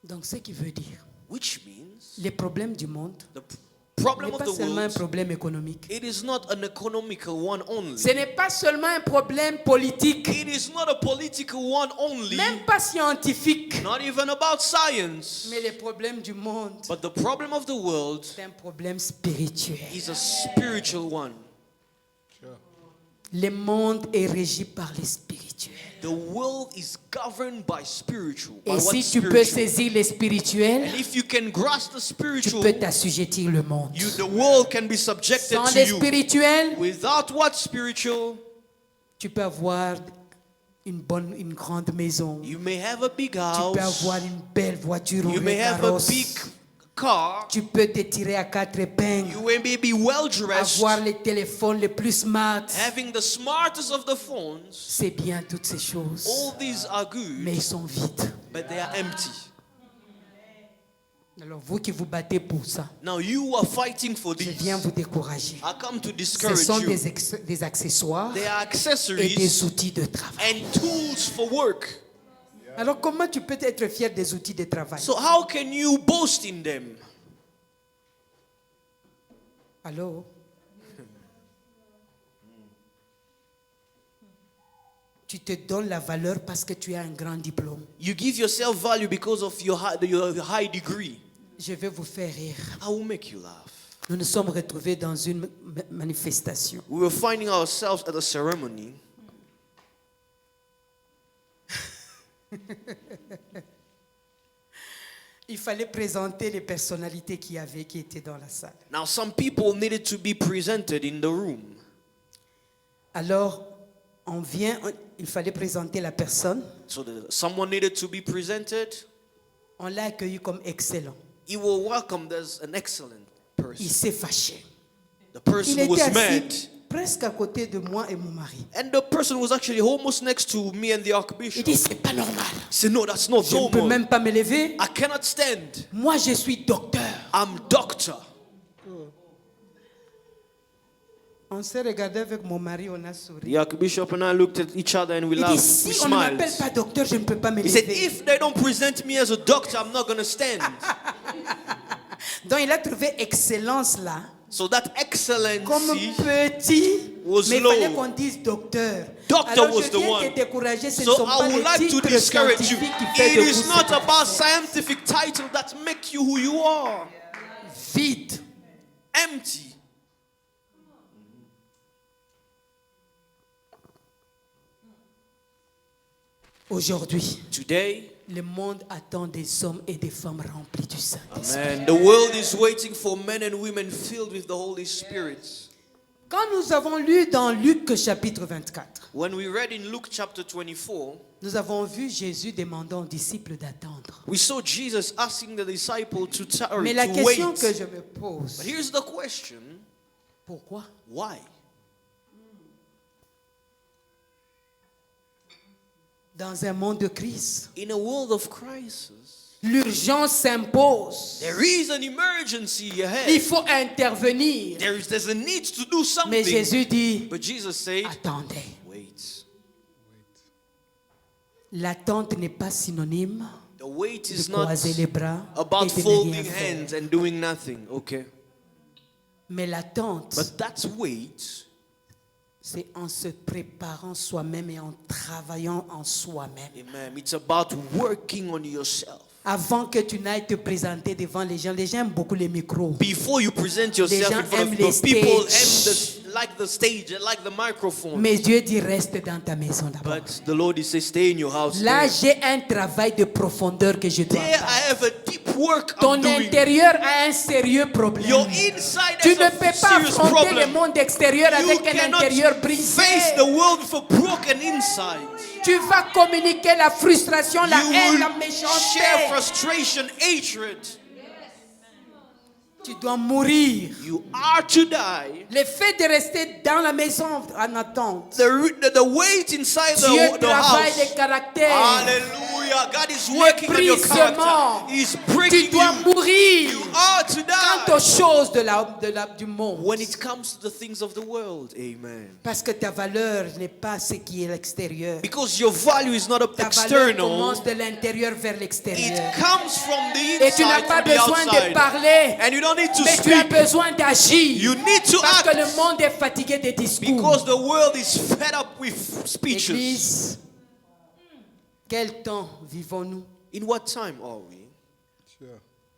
C: Donc, ce qui veut dire,
D: Which means
C: les problèmes du monde
D: the problem
C: n'est
D: of
C: pas
D: the
C: seulement un
D: world,
C: problème économique.
D: it is not an economical one only.
C: Ce n'est pas seulement un problème politique,
D: It is not a political one only.
C: même pas scientifique.
D: Not even about science.
C: Mais les problèmes du monde,
D: But the problem of the world
C: c'est un problème spirituel.
D: is a spiritual one.
C: Le monde est régi par le spirituel.
D: The world is governed by spiritual. By
C: Et
D: what's
C: si tu peux
D: spiritual.
C: saisir le spirituel,
D: And if you can grasp the
C: tu
D: spiritual,
C: peux t'assujettir le monde.
D: the world can be subjected
C: Sans
D: to
C: le
D: you.
C: spirituel,
D: Without what's spiritual,
C: tu peux avoir une grande maison.
D: you may have a big
C: Tu peux
D: house.
C: avoir une belle voiture ou
D: You
C: un
D: may have a
C: carrosse.
D: big car.
C: Tu peux te tirer à quatre épingles.
D: You may be well dressed,
C: Avoir les téléphones les plus smart.
D: having the smartest of the phones.
C: C'est bien toutes ces choses.
D: All these are
C: Mais
D: good,
C: ils sont vides.
D: but they are empty.
C: Alors vous qui vous battez pour ça,
D: Now you are fighting for
C: je
D: these.
C: viens vous décourager.
D: I come to
C: Ce
D: discourage
C: sont
D: you.
C: des accessoires
D: They are
C: et
D: accessories
C: des outils de travail.
D: and tools for work.
C: Alors comment tu peux être fier des outils de travail?
D: So how can you boast in them?
C: Allô? Tu te donnes la valeur parce que tu as un grand diplôme.
D: You give yourself value because of your high degree.
C: Je vais vous faire rire.
D: I will make you laugh.
C: Nous nous sommes retrouvés dans une manifestation.
D: We were finding ourselves at a ceremony.
C: Il fallait présenter les personnalités qui étaient dans la salle.
D: Now some people needed to be presented in the room.
C: Alors, il fallait présenter la personne.
D: So someone needed to be presented.
C: On l'a accueilli comme excellent.
D: He was welcomed as an excellent
C: Il
D: person.
C: s'est fâché.
D: The
C: Il
D: person
C: était
D: was
C: assis
D: mad.
C: presque à côté de moi et mon mari.
D: And the person was actually almost next to me and the
C: Il
D: archbishop.
C: dit, c'est pas normal.
D: He said, no, that's not
C: Je ne peux
D: normal.
C: même pas me lever.
D: I cannot stand.
C: Moi, je suis docteur.
D: I'm doctor.
C: On s'est regardé avec mon mari, on a souri.
D: The Archbishop and I looked at each other and we
C: Il dit,
D: laughed. We
C: si on ne m'appelle
D: smiled.
C: pas docteur, je ne peux pas me
D: He said,
C: lever.
D: if they don't present me as a doctor, I'm not going to stand.
C: Donc il a trouvé excellence là.
D: So that
C: Comme
D: excellency
C: petit,
D: was
C: mais il
D: low.
C: fallait qu'on dise docteur.
D: Doctor
C: Alors
D: was
C: je
D: the
C: viens
D: one.
C: te décourager, ce ne
D: So
C: sont pas
D: I would
C: les
D: like to
C: titres
D: discourage you.
C: scientifiques qui fait
D: It
C: de
D: is
C: vous
D: not
C: ce
D: about scientific title that make you who you are.
C: vide.
D: Empty.
C: Aujourd'hui,
D: Today,
C: le monde attend des hommes et des femmes remplis du Saint-Esprit.
D: man, the world is waiting for men and women filled with the Holy Spirit.
C: Quand nous avons lu dans Luc chapitre 24,
D: When we read in Luke chapter 24,
C: nous avons vu Jésus demandant aux disciples d'attendre.
D: we saw Jesus asking the disciple to tarry,
C: Mais la
D: to
C: question
D: wait.
C: que je me pose,
D: But here's the question:
C: pourquoi?
D: why?
C: Dans un monde de crise,
D: In a world of crisis,
C: l'urgence s'impose.
D: there is an emergency
C: Il
D: ahead.
C: faut intervenir.
D: There's a need to do
C: Mais
D: something.
C: Jésus dit,
D: But Jesus said,
C: attendez.
D: wait.
C: L'attente n'est pas synonyme
D: The wait is
C: de
D: not
C: croiser les bras
D: about
C: et de ne
D: folding
C: rien faire.
D: hands and doing nothing. Okay.
C: Mais l'attente,
D: But that's wait.
C: c'est en se préparant soi-même et en travaillant en soi-même.
D: Amen. It's about working on yourself.
C: Avant que tu n'ailles te présenter devant les gens aiment beaucoup les micros.
D: Before you present yourself
C: gens
D: in front
C: aiment
D: of
C: les
D: the people,
C: stages.
D: like the stage, they like the microphone.
C: Mais Dieu dit reste dans ta maison d'abord.
D: But the Lord is saying, stay in your house.
C: Là,
D: There,
C: j'ai un travail de profondeur que je dois
D: There
C: faire.
D: I have a deep work
C: Ton
D: I'm doing.
C: intérieur a un sérieux problème.
D: Your inside
C: Tu
D: has
C: ne
D: a
C: peux pas
D: serious
C: affronter le
D: problem.
C: monde extérieur
D: You
C: avec un
D: cannot
C: intérieur brisé.
D: face the world with a broken inside.
C: Tu vas communiquer la frustration, la
D: You
C: haine, la
D: will
C: méchanceté.
D: share frustration, hatred.
C: Tu dois mourir.
D: You are to die.
C: Le fait de rester dans la maison en attente.
D: The weight inside
C: Dieu
D: the
C: travaille
D: house.
C: les caractères.
D: Hallelujah. God is working on your
C: brisement.
D: character. He's
C: Tu
D: breaking
C: dois
D: you.
C: mourir
D: You are to
C: quant aux
D: die.
C: choses du monde.
D: When it comes to the things of the world. Amen.
C: Parce que ta valeur n'est pas ce qui est l'extérieur.
D: Because your value is not
C: Ta valeur
D: external.
C: commence de l'intérieur vers
D: It
C: l'extérieur.
D: comes from the
C: Et tu n'as
D: inside
C: pas
D: to the
C: besoin de
D: outside.
C: parler,
D: And you don't need to
C: mais tu as
D: speak.
C: besoin d'agir.
D: You need to
C: Parce que le
D: act.
C: monde est fatigué des discours.
D: Because the world is fed up with speeches.
C: Église, quel temps vivons-nous?
D: In what time are we?
A: Sure.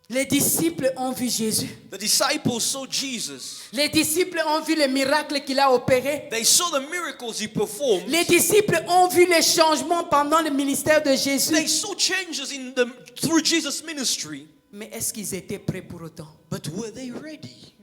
C: Les disciples ont vu Jésus.
D: The disciples saw Jesus.
C: Les disciples ont vu le miracle qu'il a opéré.
D: They saw the miracles he performed.
C: Les disciples ont vu les changements pendant le ministère de
D: They
C: Jésus.
D: saw changes through Jesus' ministry.
C: Mais est-ce qu'ils étaient prêts pour autant?
D: But were they ready?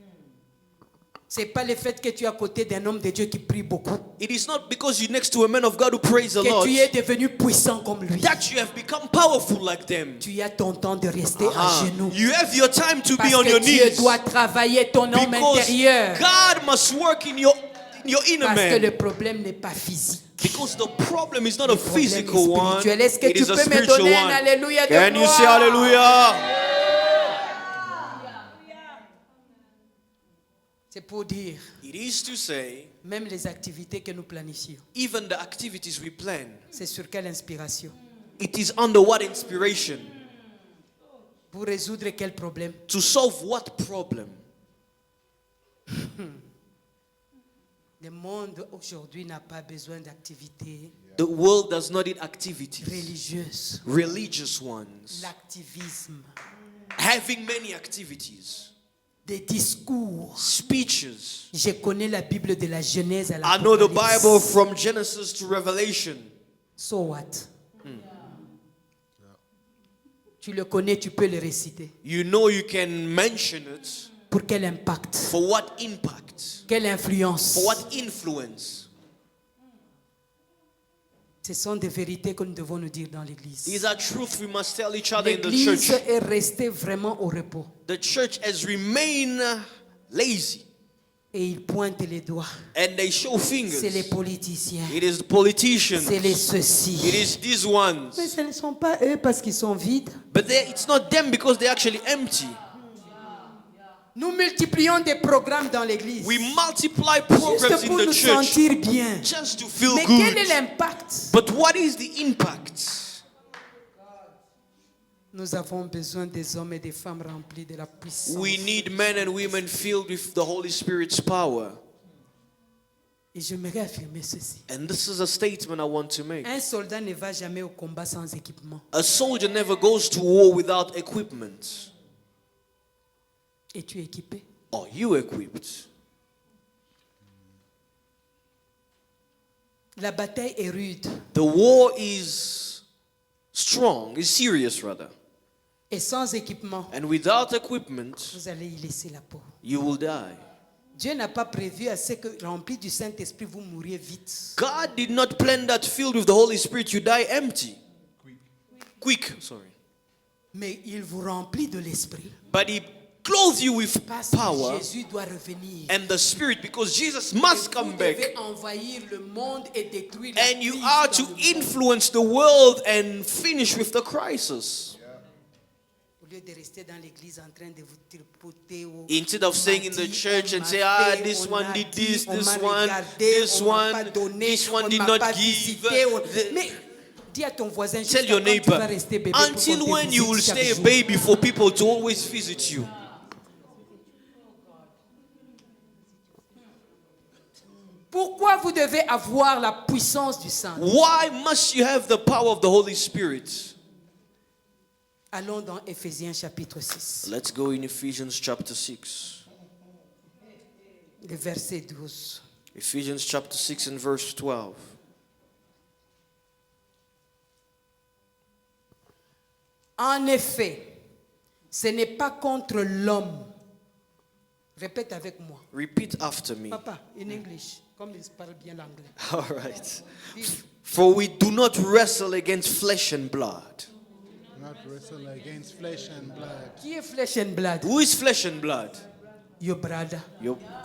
C: C'est pas le fait que tu es à côté d'un homme de Dieu qui prie beaucoup
D: It is not because you're next to a man of God who prays a
C: que
D: lot
C: tu es devenu puissant comme lui.
D: that you have become powerful like them.
C: Tu as ton temps de rester à
D: Ah,
C: genoux.
D: you have your time to
C: Parce
D: be on
C: que
D: your
C: Dieu
D: knees.
C: doit travailler ton homme
D: Because
C: intérieur.
D: God must work in your inner
C: Parce que le
D: man.
C: problème n'est pas physique.
D: Because the problem is not a
C: Le problème est
D: physical one,
C: spirituel. Est-ce que
D: it
C: tu
D: is a
C: peux me
D: spiritual
C: donner un
D: one.
C: alléluia de
D: Can you say
C: gloire?
D: hallelujah?
C: C'est pour dire,
D: It is to say,
C: même les activités que nous planifions,
D: even the activities we plan,
C: c'est sur quelle inspiration?
D: it is under what inspiration?
C: Pour résoudre quel problème?
D: To solve what problem?
C: Le monde aujourd'hui n'a pas besoin d'activités
D: The world does not need activities,
C: religieuses.
D: religious ones.
C: L'activisme,
D: Having many activities,
C: des discours.
D: speeches.
C: Je connais la Bible de la Genèse à
D: I know the
C: l'Apocalypse.
D: Bible from Genesis to Revelation.
C: So what? Tu le connais, tu peux le réciter.
D: You know you can mention it.
C: Pour quel impact?
D: For what impact?
C: Quelle influence?
D: For what influence?
C: Ce sont des vérités que nous devons nous dire dans l'église.
D: These are truths we must tell each other in the
C: L'église
D: church.
C: est restée vraiment au repos.
D: The church has remained lazy
C: Et ils pointent les doigts.
D: and they show
C: C'est les
D: fingers.
C: politiciens.
D: It is the politicians.
C: C'est les
D: It
C: ceux-ci.
D: is these ones.
C: Mais ce ne sont pas eux parce qu'ils sont vides.
D: But it's not them because they're actually empty.
C: Nous multiplions des programmes dans l'église.
D: We multiply programs
C: Juste
D: in
C: pour
D: the
C: nous
D: church
C: sentir bien.
D: just to feel
C: Mais quel est
D: good.
C: l'impact?
D: But what is the impact?
C: Nous avons besoin des hommes et des femmes remplis de la puissance.
D: We need men and women filled with the Holy Spirit's power.
C: Et j'aimerais affirmer ceci.
D: And this is a statement I want to make.
C: Un soldat ne va jamais au combat sans équipement.
D: A soldier never goes to war without equipment.
C: Es-tu équipé?
D: Are you equipped?
C: La bataille est rude.
D: The war is strong, is serious rather.
C: Et sans équipement,
D: And without equipment,
C: vous allez y laisser la peau.
D: you will die.
C: Dieu n'a pas prévu à ce que, rempli du Saint-Esprit, vous mouriez vite.
D: God did not plan that filled with the Holy Spirit you die empty. Quick, sorry.
C: Mais il vous remplit de l'Esprit.
D: But He clothes you with
C: Parce
D: power
C: que Jésus doit revenir.
D: and the Spirit because Jesus
C: Et
D: must
C: vous
D: come
C: devez
D: back.
C: envahir le monde et détruire la
D: And you
C: crise
D: are
C: dans
D: to
C: le monde.
D: influence the world and finish with the crisis.
C: Au lieu de rester dans l'église en train de vous tripoter au-
D: Instead of
C: on
D: staying
C: m'a
D: in the
C: dit,
D: church
C: on
D: and
C: m'a
D: say,
C: fait,
D: this
C: on
D: one
C: a
D: did
C: dit,
D: this,
C: on
D: this
C: m'a
D: one,
C: regardé,
D: this
C: on m'a
D: one,
C: pas donné,
D: this one
C: on
D: did
C: m'a
D: not
C: pas
D: give.
C: visité, on-
D: The-
C: Mais dis à ton voisin,
D: Tell
C: jusqu'à
D: your
C: quand tu
D: neighbor,
C: vas rester bébé pour qu'on
D: until
C: te
D: when you will
C: visite chaque
D: stay a
C: jour?
D: baby for people to always visit you.
C: Pourquoi vous devez avoir la puissance du Saint?
D: Why must you have the power of the Holy Spirit?
C: Allons dans Éphésiens chapitre 6,
D: Let's go in Ephesians chapter 6.
C: le verset 12.
D: Ephesians chapter 6 and verse 12.
C: En effet, ce n'est pas contre l'homme. Répète avec moi.
D: Repeat after me.
C: Papa, in English, comme il parle bien l'anglais.
D: All right. For we do not wrestle against flesh and blood.
E: Not wrestle against flesh and blood.
C: Qui est flesh and blood?
D: Who is flesh and blood?
C: Your brother.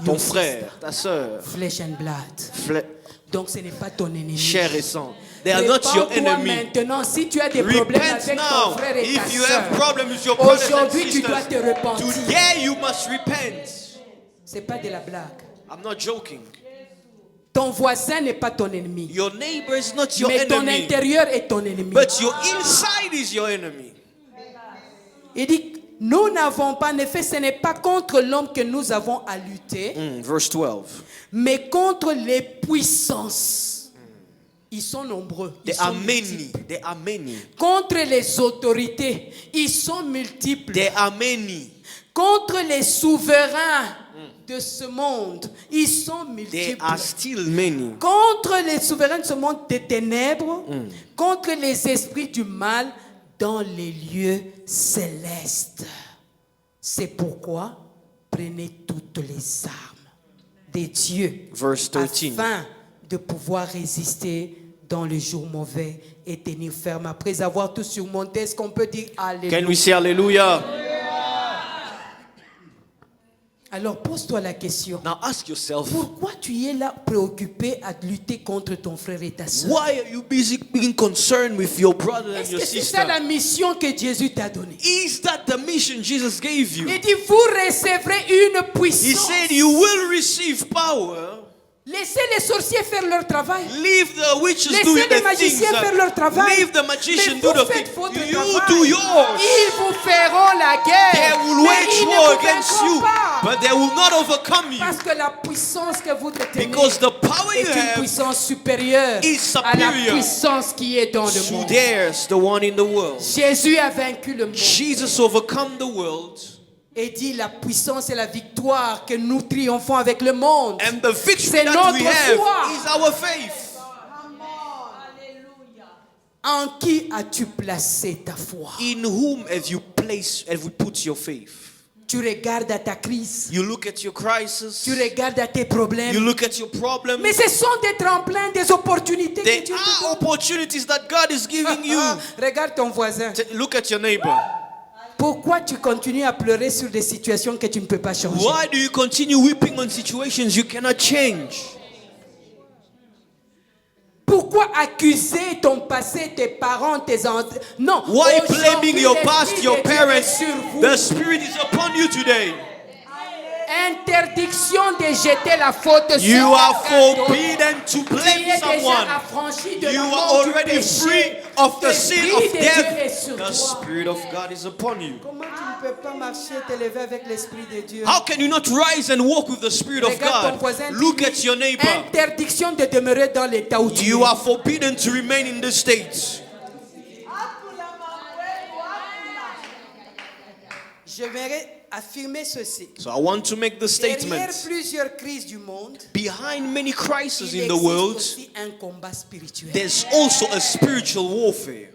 D: Ton frère, ta sœur.
C: Flesh and blood. Donc ce n'est pas ton ennemi.
D: Chair et sang. They are not your
C: Répands-toi
D: enemy.
C: maintenant. Si tu as des problèmes
D: Repent
C: avec ton
D: now.
C: frère et ta
D: If you have
C: sœur,
D: problems with your brothers and
C: aujourd'hui tu dois te
D: sisters,
C: repentir.
D: today you must repent.
C: C'est pas de la blague.
D: I'm not joking.
C: Ton voisin n'est pas ton ennemi.
D: Your neighbor is not your
C: Mais ton
D: enemy.
C: intérieur est ton ennemi.
D: But your inside is your enemy.
C: Il dit, nous n'avons pas, en effet, ce n'est pas contre l'homme que nous avons à lutter,
D: Verse 12.
C: mais contre les puissances. Ils sont nombreux. Ils
D: There are
C: sont
D: many.
C: multiples.
D: There are many.
C: Contre les autorités, ils sont multiples.
D: There are many.
C: Contre les souverains de ce monde, ils sont
D: There
C: multiples.
D: are still many.
C: Contre les souverains de ce monde des ténèbres, contre les esprits du mal dans les lieux célestes. C'est pourquoi prenez toutes les armes des dieux
D: Verse 13.
C: afin de pouvoir résister dans le jour mauvais et tenir ferme. Après avoir tout surmonté, est-ce qu'on peut dire Alléluia?
D: Can we say hallelujah?
C: Alors pose-toi la question.
D: Now ask yourself,
C: Pourquoi tu es là préoccupé à lutter contre ton frère et ta soeur?
D: why are you busy being concerned with your brother and
C: Est-ce
D: your
C: que c'est ça la
D: sister?
C: mission que Jésus t'a donnée?
D: Is that the mission Jesus gave you?
C: Il dit, vous recevrez une
D: He
C: puissance.
D: said you will receive power.
C: Laissez les sorciers faire leur travail.
D: Leave the witches do
C: Laissez les
D: the
C: magiciens
D: things.
C: faire leur travail.
D: Leave the
C: Mais
D: magician
C: vous
D: do the
C: faites
D: things.
C: votre
D: You
C: travail.
D: do yours.
C: Ils vous feront la
D: They
C: guerre.
D: will
C: Mais
D: wage
C: ils ne
D: war
C: vous
D: against
C: vaincront
D: you,
C: pas.
D: but they will not overcome you.
C: Parce que la puissance que vous détenez
D: Because the power
C: est
D: you
C: une
D: have
C: puissance supérieure
D: is
C: à la
D: superior
C: puissance qui est dans le
D: to
C: monde.
D: theirs, the one in the world.
C: Jésus a vaincu le monde.
D: Jesus overcome the world,
C: Et dit la puissance et la victoire que nous triomphons avec le monde.
D: and the victory
C: C'est
D: that
C: notre
D: we have
C: foi.
D: is our faith.
C: En qui as-tu placé ta foi?
D: In whom have you put your faith?
C: Tu regardes à ta crise.
D: You look at your crisis.
C: Tu regardes à tes
D: You
C: problèmes.
D: look at your problem.
C: Mais ce sont des tremplins, des opportunités que
D: There
C: Dieu te
D: are
C: donne.
D: opportunities that God is giving you.
C: Regarde ton voisin.
D: Look at your neighbor.
C: Pourquoi tu continues à pleurer sur des situations que tu ne peux pas changer?
D: Why do you continue weeping on situations you cannot change?
C: Pourquoi accuser ton passé, tes parents, tes enfants? Non.
D: Why
C: Aujourd'hui,
D: blaming your
C: l'Esprit
D: past,
C: de
D: your
C: Dieu est
D: parents?
C: sur vous.
D: The Spirit is upon you today.
C: Interdiction de jeter la faute sur
D: You are
C: quelqu'un d'autre.
D: forbidden to
C: Tu
D: blame
C: es déjà
D: someone.
C: affranchi de
D: You
C: la
D: are
C: mort du
D: already
C: péché.
D: free of the sin
C: L'Esprit
D: of
C: de Dieu est
D: death.
C: sur
D: The
C: toi.
D: Spirit of God is upon you.
C: Comment tu ne peux pas marcher et t'élever avec l'Esprit de Dieu?
D: How can you not rise and walk with the Spirit of
C: Regarde ton
D: God?
C: voisin,
D: Look
C: dis-lui,
D: at your neighbor.
C: interdiction de demeurer dans l'état où tu
D: You
C: es.
D: are forbidden to remain in this state.
C: J'aimerais affirmer ceci.
D: So I want to make the
C: Derrière
D: statement.
C: plusieurs crises du monde,
D: Behind many crises
C: il
D: in the
C: existe
D: world,
C: aussi un combat spirituel.
D: there's also a spiritual warfare.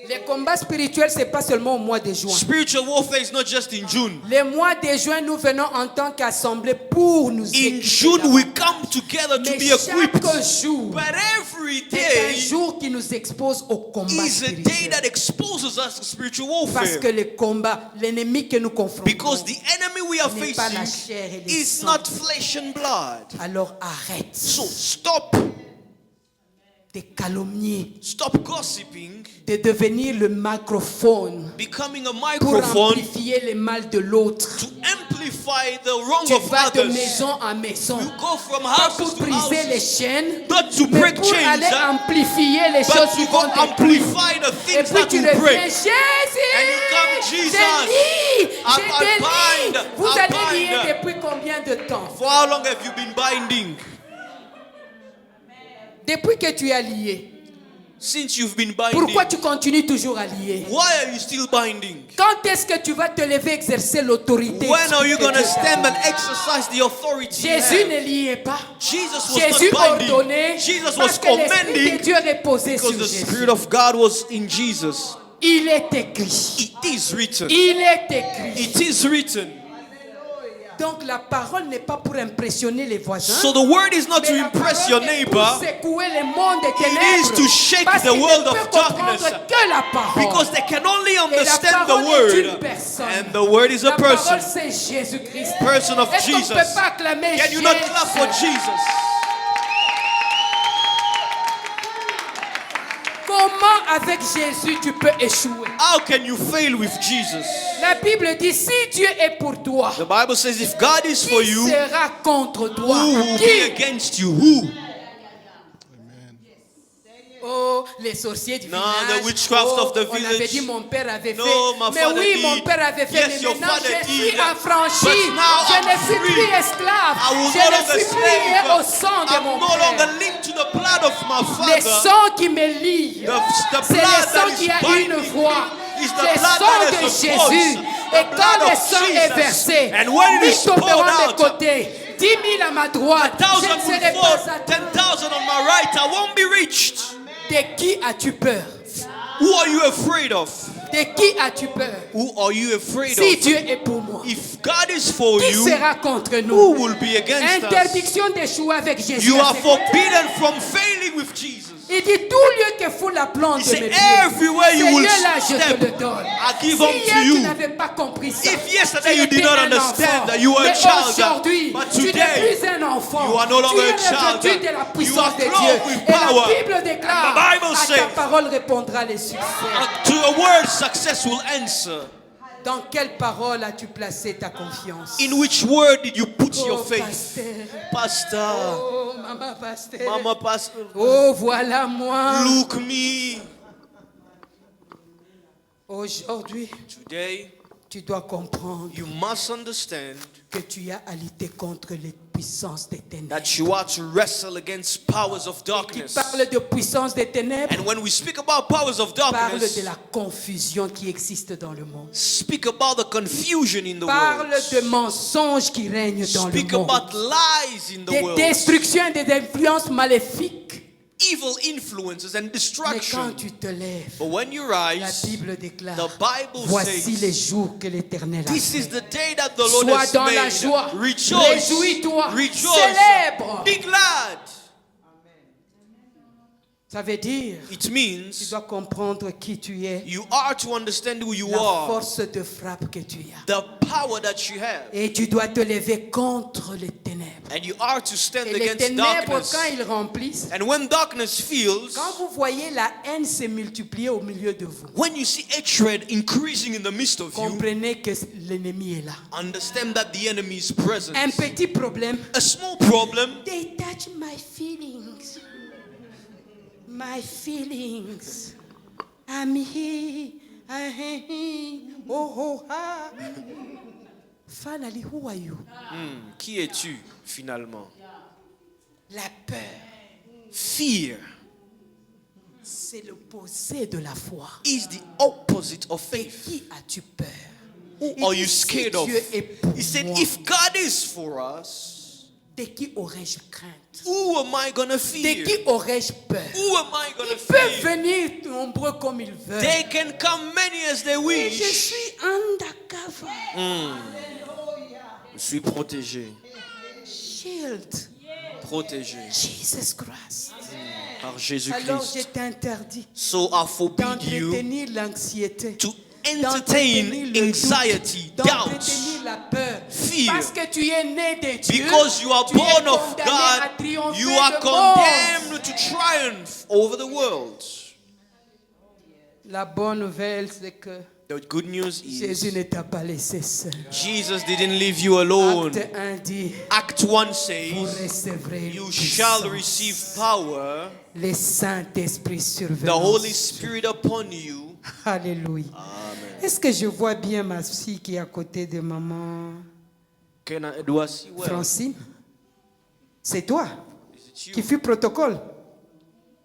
C: Le combat spirituel, c'est pas seulement au mois de juin.
D: Spiritual warfare is not just in June.
C: Le mois de juin, nous venons en tant qu'assemblée pour nous
D: In
C: équiper
D: June,
C: d'abord.
D: we come together to
C: Mais
D: be
C: chaque
D: equipped.
C: jour
D: But every
C: est un
D: day
C: jour qui nous expose au combat
D: is a day
C: spirituel.
D: that exposes us to spiritual
C: Parce que
D: warfare.
C: le combat, l'ennemi que nous confrontons,
D: Because the enemy we are
C: n'est pas la
D: facing
C: chair et le
D: is
C: sang.
D: not flesh and blood.
C: alors arrête
D: So stop.
C: de calomnier,
D: Stop gossiping,
C: de devenir le microphone
D: becoming a
C: pour
D: microphone
C: amplifier le mal de l'autre.
D: to amplify the wrong
C: Tu
D: of
C: vas de
D: others.
C: maison en maison,
D: You go from
C: pas
D: houses
C: pour
D: to
C: briser les
D: houses,
C: chaînes,
D: not to
C: mais
D: break
C: pour aller
D: chains,
C: amplifier les
D: but
C: choses
D: to
C: qui
D: go
C: vont détruire.
D: amplify the
C: Et
D: things
C: puis
D: that
C: tu
D: will
C: reviens,
D: break.
C: Jésus,
D: And you come, Jesus.
C: j'ai dit,
D: I
C: j'ai délié.
D: bind,
C: Vous
D: I
C: allez lier
D: bind.
C: depuis combien de temps?
D: For how long have you been binding?
C: Depuis que tu es lié.
D: Since you've been binding.
C: Pourquoi tu continues toujours à lier?
D: Why are you still binding?
C: Quand est-ce que tu vas te lever exercer l'autorité?
D: When are you
C: que
D: going to
C: Dieu t'a
D: stand and
C: donnée?
D: exercise the authority? you
C: Jésus
D: have?
C: ne liait pas.
D: Jesus was
C: Jésus
D: not binding.
C: ordonnait
D: Jesus
C: parce
D: was
C: que l'Esprit de
D: commanding
C: Dieu reposait sur
D: because the
C: Jésus.
D: Spirit of God was in Jesus.
C: Il est écrit.
D: It is written.
C: Il est écrit.
D: It is written.
C: Donc la parole n'est pas pour impressionner les voisins.
D: So the word is not
C: mais
D: to
C: la
D: impress
C: parole
D: your
C: est
D: neighbor,
C: pour secouer le monde des
D: is
C: ténèbres.
D: to shake
C: Parce
D: the
C: qu'il
D: world
C: ne
D: of
C: peut comprendre
D: darkness.
C: que la parole.
D: because they can only
C: Et la
D: understand the
C: parole est une
D: word.
C: personne.
D: And the word is a
C: La parole
D: person.
C: c'est Jésus-Christ.
D: Person of
C: Est-ce qu'on ne
D: Jesus.
C: peut pas acclamer
D: Can you not
C: Jésus?
D: clap for Jesus?
C: Comment avec Jésus tu peux échouer?
D: How can you fail with Jesus?
C: La Bible dit si Dieu est pour toi,
D: The Bible says if God is for
C: qui
D: you,
C: sera contre toi?
D: who will be
C: Qui?
D: against you? Who?
C: Oh, les sorciers du
D: No,
C: village.
D: the witchcraft
C: Oh,
D: of the
C: on avait
D: village.
C: dit mon père avait
D: No,
C: fait.
D: my
C: Mais
D: father
C: oui,
D: did.
C: mon père avait fait.
D: Yes,
C: mais
D: your
C: maintenant
D: father
C: je suis
D: did.
C: affranchi.
D: But now
C: Je
D: I'm
C: ne suis
D: free.
C: plus esclave.
D: I will
C: Je
D: no
C: ne
D: longer
C: suis plus lié au
D: slave.
C: sang de
D: I'm
C: mon
D: no
C: père.
D: longer linked to the blood of my
C: Le
D: father.
C: sang qui me lie,
D: The
C: c'est
D: blood
C: le
D: that
C: sang
D: is
C: qui a
D: binding
C: une
D: me
C: voix.
D: is the
C: Le
D: blood
C: sang
D: that
C: de
D: is a
C: Jésus.
D: voice.
C: Et
D: The
C: quand
D: blood
C: le
D: of
C: sang est
D: Jesus.
C: versé,
D: And when it
C: 1000
D: is poured
C: tomberont de
D: out,
C: côté, 10 000 à ma droite. Je
D: 1,000
C: ne
D: will
C: serai
D: fall,
C: pas à
D: 10,000 on my right. I won't be reached.
C: De qui as-tu peur?
D: Who are you afraid of?
C: De qui as-tu peur?
D: Who are you afraid
C: Si
D: of?
C: Dieu est pour moi,
D: If God is for
C: qui
D: you,
C: sera contre
D: who
C: nous?
D: will be against us?
C: Interdiction d'échouer avec Jésus.
D: You
C: à
D: are
C: ses côtés.
D: forbidden from failing with Jesus.
C: Il dit tout lieu que fout la plante
D: He
C: de
D: said,
C: mes pieds.
D: everywhere you will
C: Seigneur, là, je
D: step,
C: te le donne.
D: I give
C: Si
D: unto
C: hier tu
D: you.
C: n'avais pas compris ça,
D: If yesterday
C: tu
D: you did
C: étais
D: not
C: un
D: understand
C: enfant.
D: that you were a
C: Mais
D: child,
C: aujourd'hui,
D: but
C: tu n'es
D: today,
C: plus un enfant.
D: you are no longer
C: tu
D: a
C: es
D: child.
C: revêtu de la
D: You
C: puissance
D: are
C: de Dieu.
D: clothed with
C: Et la
D: power.
C: Bible déclare,
D: And the Bible
C: à ta
D: says,
C: parole répondra le succès.
D: To your word, success will answer.
C: Dans quelle parole as-tu placé ta confiance?
D: In which word did you put
C: Oh,
D: your faith?
C: pasteur.
D: Pastor,
C: Oh, maman pasteur.
D: Mama Pastor,
C: Oh, voilà moi.
D: look me.
C: Aujourd'hui,
D: Today,
C: tu dois comprendre
D: you must understand
C: que tu as à lutter contre les puissances des ténèbres.
D: that you are to wrestle against powers of
C: Tu
D: darkness.
C: parles de puissance des ténèbres,
D: And when we speak about powers of
C: parle
D: darkness,
C: de la confusion qui existe dans le monde.
D: speak about the confusion in the
C: Parle
D: world.
C: de mensonges qui règnent dans le
D: Speak
C: monde.
D: about lies in the
C: Des
D: world.
C: destructions et des influences maléfiques.
D: Evil influences and
C: Mais
D: destruction.
C: quand tu te lèves,
D: But when you
C: la
D: rise,
C: Bible déclare,
D: the Bible
C: voici les
D: says,
C: jours que l'Éternel a
D: this is
C: fait.
D: the day that the Lord
C: Sois
D: has
C: dans la
D: made.
C: joie.
D: Rejoice.
C: Réjouis-toi.
D: Rejoice.
C: Célèbre.
D: Be glad.
C: Ça veut dire,
D: It
C: tu
D: means
C: dois comprendre qui tu es,
D: you are to understand who you
C: la
D: are,
C: force de frappe que tu as.
D: the power that you have.
C: Et tu dois te lever contre les ténèbres.
D: And you are to stand
C: Et les
D: against
C: ténèbres,
D: darkness.
C: quand ils remplissent,
D: And when darkness fills,
C: quand vous voyez la haine se multiplier au milieu de vous,
D: when you see hatred increasing in the midst of you,
C: comprenez que l'ennemi est là.
D: understand that the enemy is present.
C: Un petit problème.
D: A small problem,
C: They touch my feelings. My feelings. I'm here. Oh, ah. Finally, who are you?
D: qui es-tu finalement?
C: La peur,
D: Fear
C: c'est l'opposé de la foi.
D: is the opposite of
C: De
D: faith.
C: qui as-tu peur?
D: Who
C: Il
D: are
C: dit,
D: you
C: si
D: scared of?
C: Dieu est pour
D: He said,
C: moi,
D: if God is for us,
C: de qui aurais-je crainte?
D: who am I gonna
C: De
D: fear?
C: qui aurais-je peur?
D: Who am I gonna
C: Ils peuvent
D: fear?
C: venir nombreux comme ils veulent.
D: They can come many as they
C: Et je
D: wish.
C: suis undercover.
D: Je suis protégé.
C: Shield.
D: Protégé
C: Jesus Christ.
D: par
C: Alors je
D: Jésus-Christ.
C: t'interdis
D: So I forbid you
C: d'entretenir l'anxiété,
D: to
C: d'entretenir
D: entertain
C: le
D: anxiety,
C: doute,
D: doubt,
C: d'entretenir la peur.
D: fear.
C: Parce que tu es né de Dieu,
D: because you are
C: tu es
D: born of
C: condamné à
D: God,
C: triompher
D: you are
C: du monde.
D: condemned to triumph over the world.
C: La bonne nouvelle, c'est que
D: The good news
C: Jésus
D: is
C: ne t'a pas laissé seul.
D: Jesus didn't leave you alone.
C: Acte 1 dit,
D: Act 1
C: vous
D: says,
C: recevrez
D: you
C: une
D: shall
C: puissance.
D: receive power,
C: Le Saint-Esprit
D: the
C: surveillance.
D: Holy Spirit upon you.
C: Alléluia. Est-ce que je vois bien ma fille qui est à côté de maman
D: Do I see well?
C: Francine? C'est toi
D: Is it
C: qui
D: you?
C: fut protocole.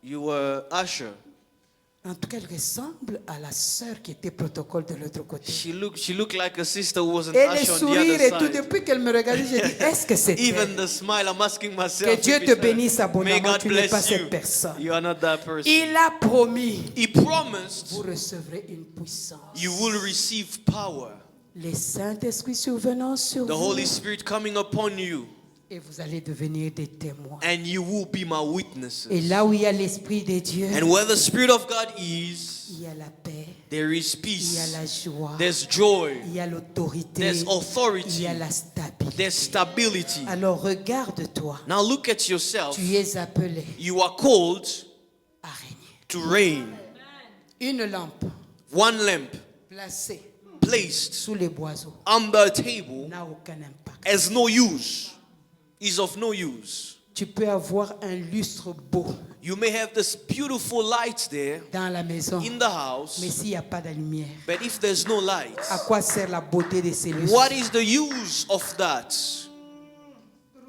D: You were Usher.
C: En tout cas, elle ressemble à la sœur qui était protocole de l'autre côté.
D: She looked like a sister who was an
C: Et les
D: usher on the
C: sourires
D: other
C: et tout,
D: side.
C: depuis qu'elle me regardait, j'ai dit, est-ce que c'est
D: Even
C: elle?
D: the smile, I'm asking myself.
C: Que Dieu
D: if
C: te
D: it's her.
C: bénisse
D: May
C: abondamment,
D: God
C: tu n'es pas
D: bless
C: cette
D: you.
C: personne.
D: You are not that person.
C: Il a promis,
D: He promised
C: vous recevrez une puissance.
D: you will receive power.
C: Le Saint-Esprit survenant sur
D: The
C: vous
D: Holy Spirit coming upon you,
C: et vous allez devenir des témoins.
D: and you will be my witnesses.
C: Et là où il y a l'Esprit de Dieu,
D: And where the Spirit of God is,
C: il y a la paix,
D: there is
C: il y a
D: peace,
C: la joie,
D: there's joy,
C: il y a l'autorité,
D: there's
C: il
D: authority,
C: y a la stabilité.
D: there's stability.
C: Alors regarde-toi,
D: Now look at yourself.
C: tu es appelé
D: You are called
C: à régner.
D: to reign.
C: Une lampe
D: One lamp
C: placée
D: placed
C: sous les boiseaux
D: on the table
C: n'a aucun impact.
D: has no use, is of no use.
C: Tu peux avoir un lustre beau
D: You may have this beautiful light there
C: dans la maison,
D: in the house,
C: mais s'il n'y a pas de lumière,
D: but if there's no light,
C: à quoi sert la beauté de ces lustres?
D: what is the use of that?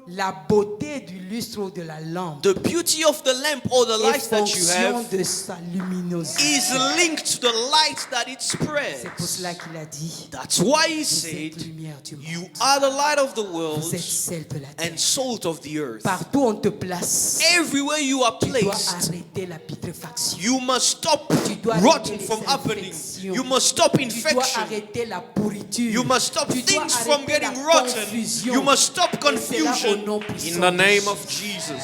C: La beauté du lustre ou de la lampe
D: The beauty of the lamp or the
C: est
D: light that you
C: fonction
D: have
C: de sa luminosité.
D: is linked to the light that it
C: C'est pour
D: spreads.
C: cela qu'il a dit,
D: That's why he
C: vous êtes
D: said,
C: lumière du
D: you
C: monde,
D: are the light of the world
C: vous êtes sel de la terre.
D: and salt of the earth.
C: Partout où on te place,
D: Everywhere you are
C: tu dois
D: placed,
C: arrêter la putréfaction.
D: you must stop
C: Tu dois
D: rotting
C: arrêter
D: from
C: les
D: happening.
C: infections.
D: You must stop
C: Tu dois
D: infection.
C: arrêter la pourriture.
D: You must stop
C: Tu dois
D: things from
C: arrêter
D: getting
C: la
D: rotten.
C: confusion.
D: You must stop
C: Et cela au
D: confusion
C: nom puissant
D: in the
C: de
D: name
C: Jésus.
D: of Jesus.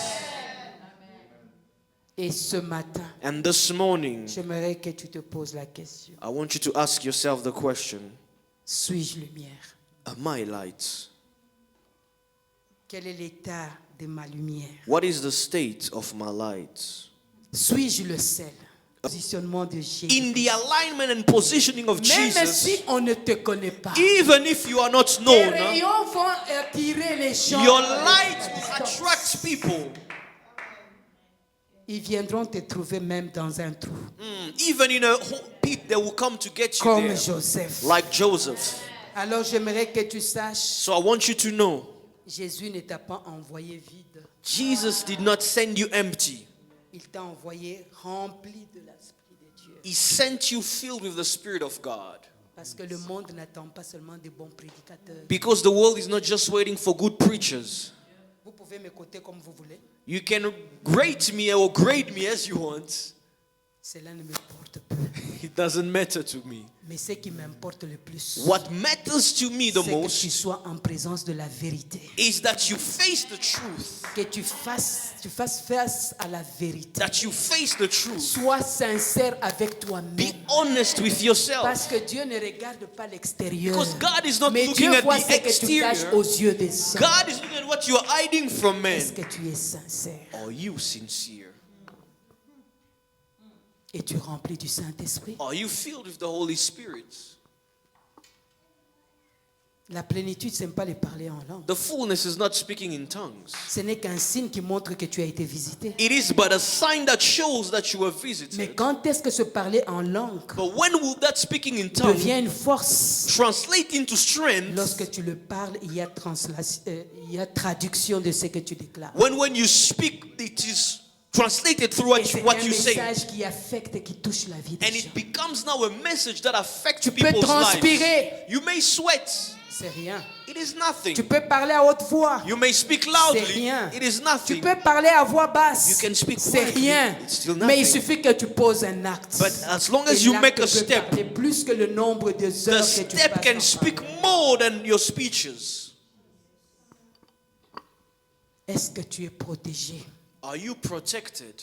C: Et ce matin,
D: And this morning,
C: j'aimerais que tu te poses la question.
D: I want you to ask yourself the question,
C: Suis-je lumière?
D: am I light?
C: Quel est l'état de ma lumière?
D: What is the state of my light?
C: Suis-je le sel? Positionnement de Jésus.
D: In the alignment and positioning of
C: Même
D: Jesus,
C: si on ne te connaît pas,
D: even if you are not
C: tes
D: known,
C: rayons vont attirer les gens.
D: your light attracts people.
C: Ils viendront te trouver même dans un trou.
D: Even in a pit, they will come to get you
C: Comme
D: there,
C: Joseph.
D: like Joseph.
C: Alors j'aimerais que tu saches,
D: So I want you to know,
C: Jésus ne t'a pas envoyé vide.
D: Jesus did not send you empty.
C: Il t'a envoyé rempli de l'Esprit de Dieu.
D: He sent you filled with the Spirit of God.
C: Parce que le monde n'attend pas seulement de bons prédicateurs.
D: Because the world is not just waiting for good preachers.
C: Vous pouvez m'écouter comme vous voulez.
D: You can rate me or grade me as you want.
C: Cela ne m'importe pas.
D: It doesn't matter to me.
C: Mais ce qui m'importe le plus,
D: What matters to me the
C: c'est que tu
D: most
C: sois en présence de la vérité.
D: is that you face the truth.
C: Que tu fasses face à la vérité.
D: That you face the truth.
C: Sois sincère avec
D: Be
C: toi-même.
D: honest with yourself.
C: Parce que Dieu ne regarde pas l'extérieur.
D: Because God is not
C: Mais
D: looking
C: Dieu
D: at
C: voit
D: the
C: ce que tu caches
D: exterior.
C: aux yeux des hommes.
D: God is looking at what what you're hiding from men?
C: Est-ce que tu es sincère?
D: Are you sincere?
C: Es-tu rempli du Saint-Esprit?
D: Are you filled with the Holy Spirit?
C: La plénitude, ce n'est pas les parler en langue.
D: The fullness is not speaking in tongues.
C: Ce n'est qu'un signe qui montre que tu as été visité.
D: It is but a sign that shows that you were
C: Mais
D: visited.
C: quand est-ce que se parler en langue
D: But when will that speaking in tongues
C: devient une force?
D: translate into strength?
C: Lorsque tu le parles, il y a traduction de ce que tu déclares.
D: When you speak, it is translated through
C: Et c'est
D: what
C: un
D: you say.
C: message qui affecte et qui touche la vie des
D: And
C: gens.
D: it becomes now a message that affects
C: Tu peux
D: people's
C: transpirer.
D: lives. You may sweat.
C: C'est rien.
D: It is nothing.
C: Tu peux parler à haute voix.
D: You may speak
C: C'est
D: loudly.
C: rien.
D: It is
C: Tu
D: nothing.
C: peux parler à voix basse.
D: You can speak
C: C'est
D: quietly.
C: rien.
D: It's still
C: Mais il
D: nothing.
C: suffit que tu poses un acte.
D: But as long
C: Et
D: as you
C: l'acte
D: make a
C: peut
D: step,
C: parler plus que le nombre de
D: the
C: heures que tu
D: step
C: passes
D: can
C: en
D: speak
C: parlant.
D: more than your speeches.
C: Est-ce que tu es protégé?
D: Are you protected?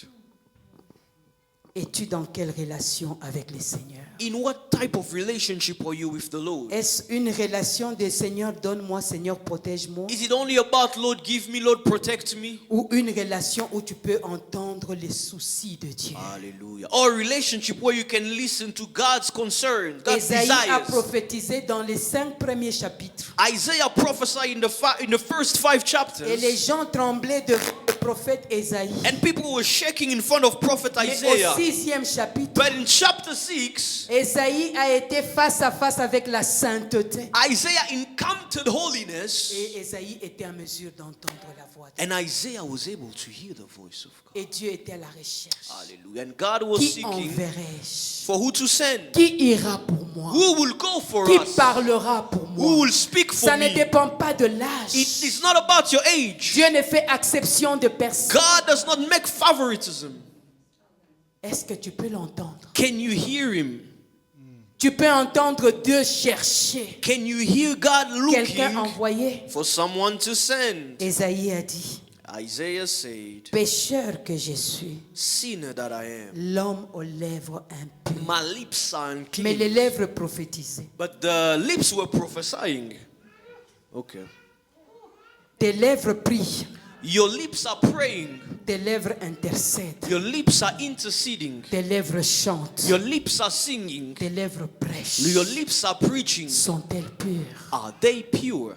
C: Es-tu dans quelle relation avec le Seigneur?
D: In what type of relationship are you with the Lord?
C: Est-ce une relation de Seigneur, donne-moi, Seigneur, protège-moi?
D: Is it only about Lord give me, Lord protect me?
C: Ou une relation où tu peux entendre les soucis de Dieu?
D: Hallelujah. Or a relationship where you can listen to God's concern, God's
C: Ésaïe a
D: desires.
C: prophétisé dans les 5 premiers chapitres.
D: Isaiah prophesied in the first 5
C: Et les
D: chapters.
C: gens tremblaient devant le prophète Ésaïe.
D: And people were shaking in front of prophet
C: Mais
D: Isaiah.
C: au 6e chapitre,
D: But in chapter 6,
C: Ésaïe a été face à face avec la sainteté.
D: Isaiah encountered holiness.
C: Et Ésaïe était en mesure d'entendre la voix de Dieu.
D: And Isaiah was able to hear the voice of God.
C: Et Dieu était à la recherche.
D: Hallelujah. And God was
C: Qui
D: seeking
C: enverrai-je?
D: for who to send.
C: Qui ira pour moi?
D: Who will go for
C: Qui
D: us?
C: parlera pour
D: Who
C: moi?
D: will speak for
C: Ça ne
D: me?
C: dépend pas de l'âge.
D: It is not about your age.
C: Dieu ne fait exception de personne.
D: God does not make favoritism.
C: Est-ce que tu peux l'entendre?
D: Can you hear him?
C: Tu peux entendre Dieu chercher
D: Can you hear God
C: quelqu'un
D: looking
C: envoyé.
D: for someone to send?
C: Ésaïe a dit,
D: Isaiah said,
C: pécheur que je suis,
D: sinner that I am,
C: l'homme aux lèvres impures.
D: my lips are
C: Mais les
D: unclean.
C: lèvres prophétisaient.
D: But the lips were prophesying. Okay.
C: Tes lèvres prient.
D: Your lips are praying.
C: Tes lèvres intercèdent.
D: Your lips are interceding.
C: Tes lèvres chantent.
D: Your lips are singing.
C: Tes lèvres prêchent.
D: Your lips are preaching.
C: Sont-elles pures?
D: Are they pure?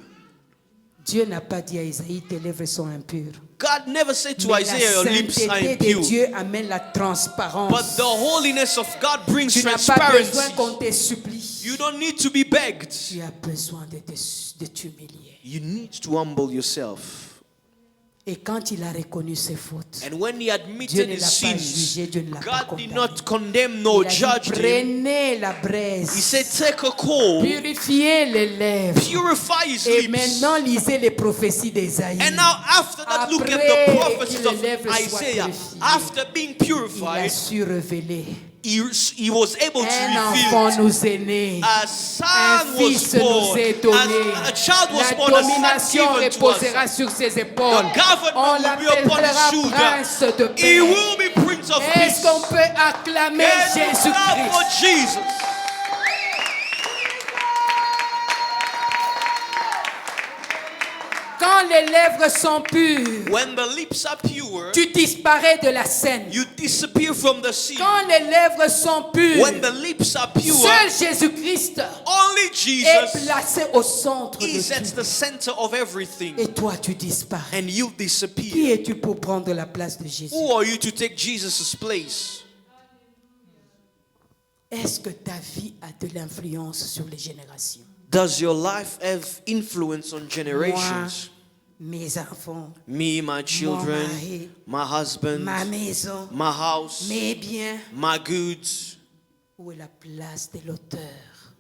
C: Dieu n'a pas dit à Isaïe, tes lèvres sont impures.
D: God never said to
C: Mais
D: Isaiah, your
C: la
D: lips are
C: sainteté de
D: impure.
C: Dieu amène la transparence.
D: But the holiness of God brings
C: Tu n'as pas besoin
D: transparency.
C: qu'on te supplie.
D: You don't need to be begged.
C: Tu as besoin de t'humilier.
D: You need to humble yourself.
C: Et quand il a reconnu ses fautes,
D: And when he
C: Dieu
D: admitted
C: ne
D: his
C: l'a pas
D: sins,
C: jugé, Dieu ne l'a pas
D: God did
C: condamné.
D: not condemn nor
C: Il a dit,
D: judge him.
C: prenez la
D: He
C: braise,
D: said, take a coal,
C: purifiez les lèvres.
D: purify his
C: Et
D: lips.
C: maintenant, lisez les prophéties d'Ésaïe.
D: And now after that, look at
C: Après
D: the prophecies
C: que
D: of
C: les lèvres soient
D: Isaiah.
C: purifiées,
D: After being
C: Il a
D: purified,
C: su révéler.
D: he was able to
C: Un
D: reveal
C: enfant
D: it.
C: nous est né.
D: A
C: Un
D: son
C: fils
D: was
C: nous
D: born.
C: est donné.
D: A child was
C: La
D: born. A son
C: domination
D: given to us.
C: reposera sur ses épaules.
D: The government
C: On
D: will be upon
C: l'appellera
D: his
C: prince
D: shoulder.
C: de
D: He
C: paix.
D: will be Prince of
C: Est-ce
D: Peace.
C: qu'on peut acclamer
D: Can you clap for
C: Jésus-Christ?
D: Jesus?
C: Quand les lèvres sont pures,
D: When the lips are pure,
C: tu disparais de la scène.
D: you disappear from the scene.
C: Quand les lèvres sont pures,
D: When the lips are pure,
C: seul Jésus-Christ
D: only
C: est
D: Jesus
C: placé au centre
D: is at
C: de
D: the
C: tout.
D: center of everything.
C: Et toi, tu disparais.
D: And you
C: Qui
D: disappear.
C: es-tu pour prendre la place de Jésus?
D: Who are you to take Jesus' place?
C: Est-ce que ta vie a de l'influence sur les générations?
D: Does your life have influence on
C: Moi,
D: generations?
C: mes enfants,
D: Me, my children,
C: mari,
D: my husband,
C: ma maison,
D: my house,
C: mes biens.
D: my goods.
C: Où est la place de l'auteur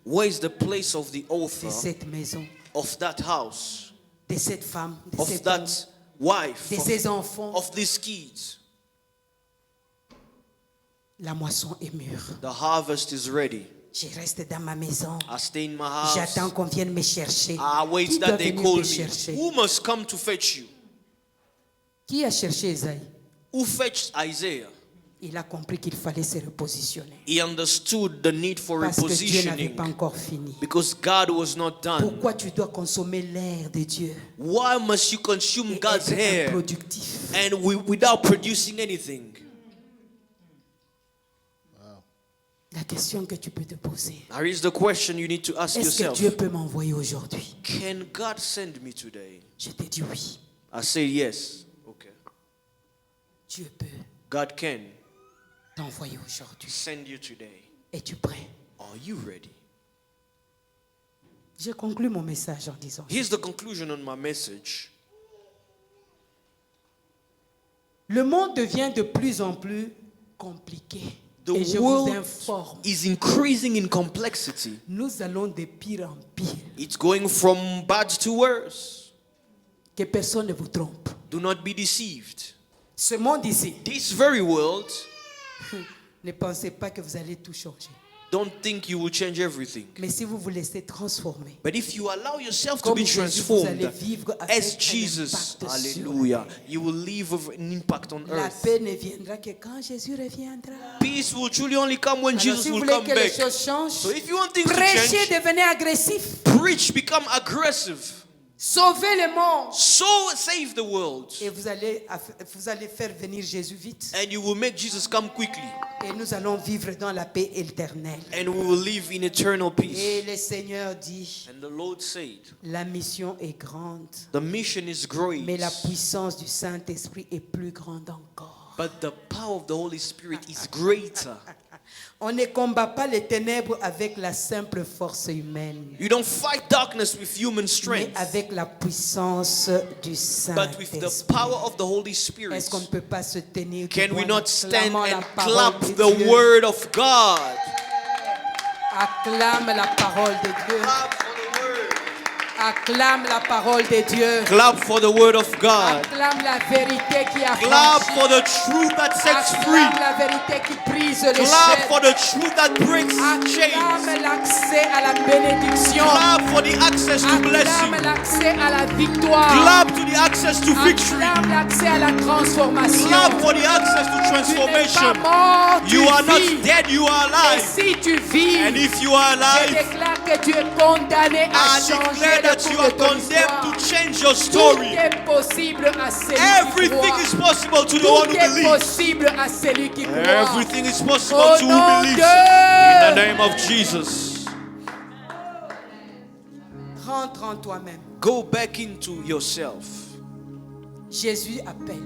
D: Where is the place of the
C: de
D: author
C: cette maison,
D: of that house,
C: de cette femme, de
D: of
C: cet
D: that
C: homme,
D: wife,
C: de ces enfants?
D: of these kids?
C: La moisson est mûre.
D: The harvest is ready.
C: Je reste dans ma maison.
D: I stay in my house.
C: J'attends qu'on vienne me chercher.
D: I wait
C: Qui doit
D: that they
C: venir
D: call
C: te
D: me.
C: chercher?
D: Who must come to fetch you?
C: Qui a cherché Esaïe?
D: Who fetched Isaiah?
C: Il a compris qu'il fallait se repositionner.
D: He understood the need for
C: Parce que Dieu n'avait
D: repositioning
C: pas encore fini.
D: because God was not done.
C: Pourquoi tu dois consommer l'air de Dieu
D: Why must you consume
C: et
D: God's
C: être
D: hair
C: improductif?
D: and without producing anything?
C: La question que tu peux te poser.
D: Here is the question you need to ask
C: Est-ce que
D: yourself.
C: Dieu peut m'envoyer aujourd'hui?
D: Can God send me today?
C: Je te dis oui.
D: I say yes. Okay.
C: Dieu peut
D: God can
C: t'envoyer aujourd'hui.
D: send you today.
C: Es-tu prêt?
D: Are you ready?
C: Je conclue mon message en disant
D: Here's the conclusion on my message.
C: le monde devient de plus en plus compliqué.
D: The
C: Et je vous
D: world
C: informe,
D: is increasing in complexity.
C: nous allons de pire en pire.
D: It's going from bad to worse.
C: Que personne ne vous trompe.
D: Do not be deceived.
C: Ce monde ici,
D: This very world,
C: ne pensez pas que vous allez tout changer.
D: don't think you will change everything.
C: Mais si vous vous laissez transformer,
D: But if you allow yourself to
C: comme
D: be
C: Jésus, vous allez
D: transformed
C: vivre
D: as
C: avec un
D: Jesus,
C: impact sur
D: hallelujah,
C: la terre.
D: you will leave with an impact on
C: La
D: earth.
C: paix ne viendra que quand Jésus reviendra.
D: Peace will truly only come when
C: Alors,
D: Jesus
C: si vous
D: will
C: voulez
D: come
C: que les
D: back.
C: choses changent,
D: So if you want things to
C: prêchez,
D: change,
C: devenez agressif.
D: preach, become aggressive.
C: Sauvez le monde.
D: So save the world.
C: Et vous allez faire venir Jésus vite.
D: And you will make Jesus come quickly.
C: Et nous allons vivre dans la paix éternelle.
D: And we will live in eternal
C: Et
D: peace.
C: le Seigneur dit,
D: And the Lord said,
C: la mission est grande,
D: the mission is great,
C: mais la puissance du Saint-Esprit est plus grande encore.
D: but the power of the Holy Spirit is greater.
C: On ne combat pas les ténèbres avec la simple force humaine,
D: You don't fight darkness with human
C: mais
D: strength,
C: avec la puissance du
D: but with the
C: Saint-Esprit.
D: power of the Holy Spirit.
C: Est-ce qu'on ne peut pas se tenir
D: Can
C: debout
D: we
C: en
D: not stand
C: acclamant la
D: and
C: parole
D: clap
C: de
D: the
C: Dieu?
D: word of God?
C: Acclame la parole de Dieu.
D: Clap for the word.
C: Acclame la parole de Dieu.
D: Clap for the word of God.
C: Acclame la vérité qui
D: Clap
C: affranchit.
D: for the truth that sets free.
C: Acclame la vérité qui brise les
D: Clap for
C: chaînes.
D: the truth that breaks chains.
C: Acclame l'accès à la bénédiction.
D: Clap for the access to
C: Acclame
D: blessing.
C: l'accès à la victoire.
D: Clap to the access to victory.
C: Acclame l'accès à la transformation.
D: Clap for the access to
C: Tu n'es
D: transformation.
C: pas mort, tu
D: You are not
C: vis.
D: dead, you are
C: Et
D: alive.
C: si tu vis,
D: And if you are
C: je
D: alive,
C: déclare que tu es condamné à
D: I
C: changer
D: declare
C: le
D: that you
C: cours
D: are
C: de ton
D: condemned
C: histoire.
D: to change your
C: Tout
D: story.
C: est possible à celui qui
D: Everything
C: croit.
D: is possible to the one
C: Tout
D: who
C: est
D: believes.
C: possible à celui qui croit.
D: Everything is possible
C: Au
D: to who
C: nom
D: believes.
C: de-
D: In the name of Jesus.
C: Rentre en toi-même.
D: Go back into yourself.
C: Jésus appelle.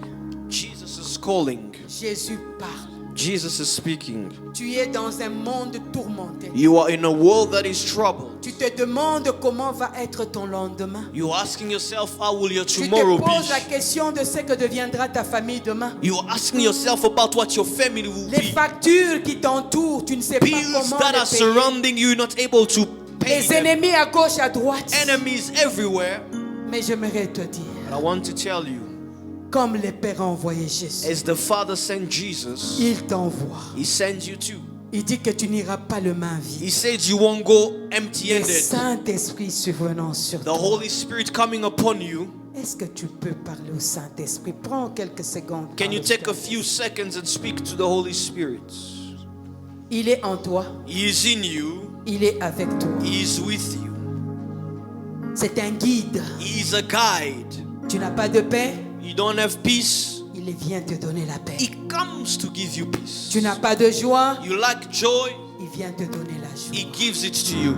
D: Jesus is calling.
C: Jésus parle.
D: Jesus is speaking.
C: Tu es dans un monde tourmenté.
D: You are in a world that is troubled.
C: Tu te demandes comment va être ton lendemain.
D: You're asking yourself, how will your
C: Tu te
D: tomorrow
C: poses la
D: be?
C: question de ce que deviendra ta famille demain.
D: You're asking yourself about what your family will
C: Les
D: be.
C: factures qui t'entourent, tu ne sais pas
D: Bills
C: comment
D: that are
C: les payer.
D: surrounding you, you're not able to pay
C: Les
D: them.
C: ennemis à gauche, à droite.
D: Enemies everywhere.
C: Mais j'aimerais te dire,
D: But I want to tell you,
C: comme le Père a envoyé Jésus,
D: as the Father sent Jesus,
C: il t'envoie.
D: He sends you too.
C: Il dit que tu n'iras pas le main vide.
D: He said you won't go
C: Le
D: empty-handed.
C: Saint-Esprit survenant sur
D: The
C: toi.
D: Holy Spirit coming upon you.
C: Est-ce que tu peux parler au Saint-Esprit? Prends quelques secondes.
D: Can you
C: Parle au
D: take a
C: Saint-Esprit.
D: few seconds and speak to the Holy Spirit?
C: Il est en toi.
D: He is in you.
C: Il est avec toi.
D: He is with you.
C: C'est un guide.
D: He is a guide.
C: Tu n'as pas de paix?
D: You don't have peace.
C: Il vient te donner la paix.
D: He comes to give you peace.
C: Tu n'as pas de joie?
D: You lack joy.
C: Il vient te donner la
D: He
C: joie.
D: gives it to you.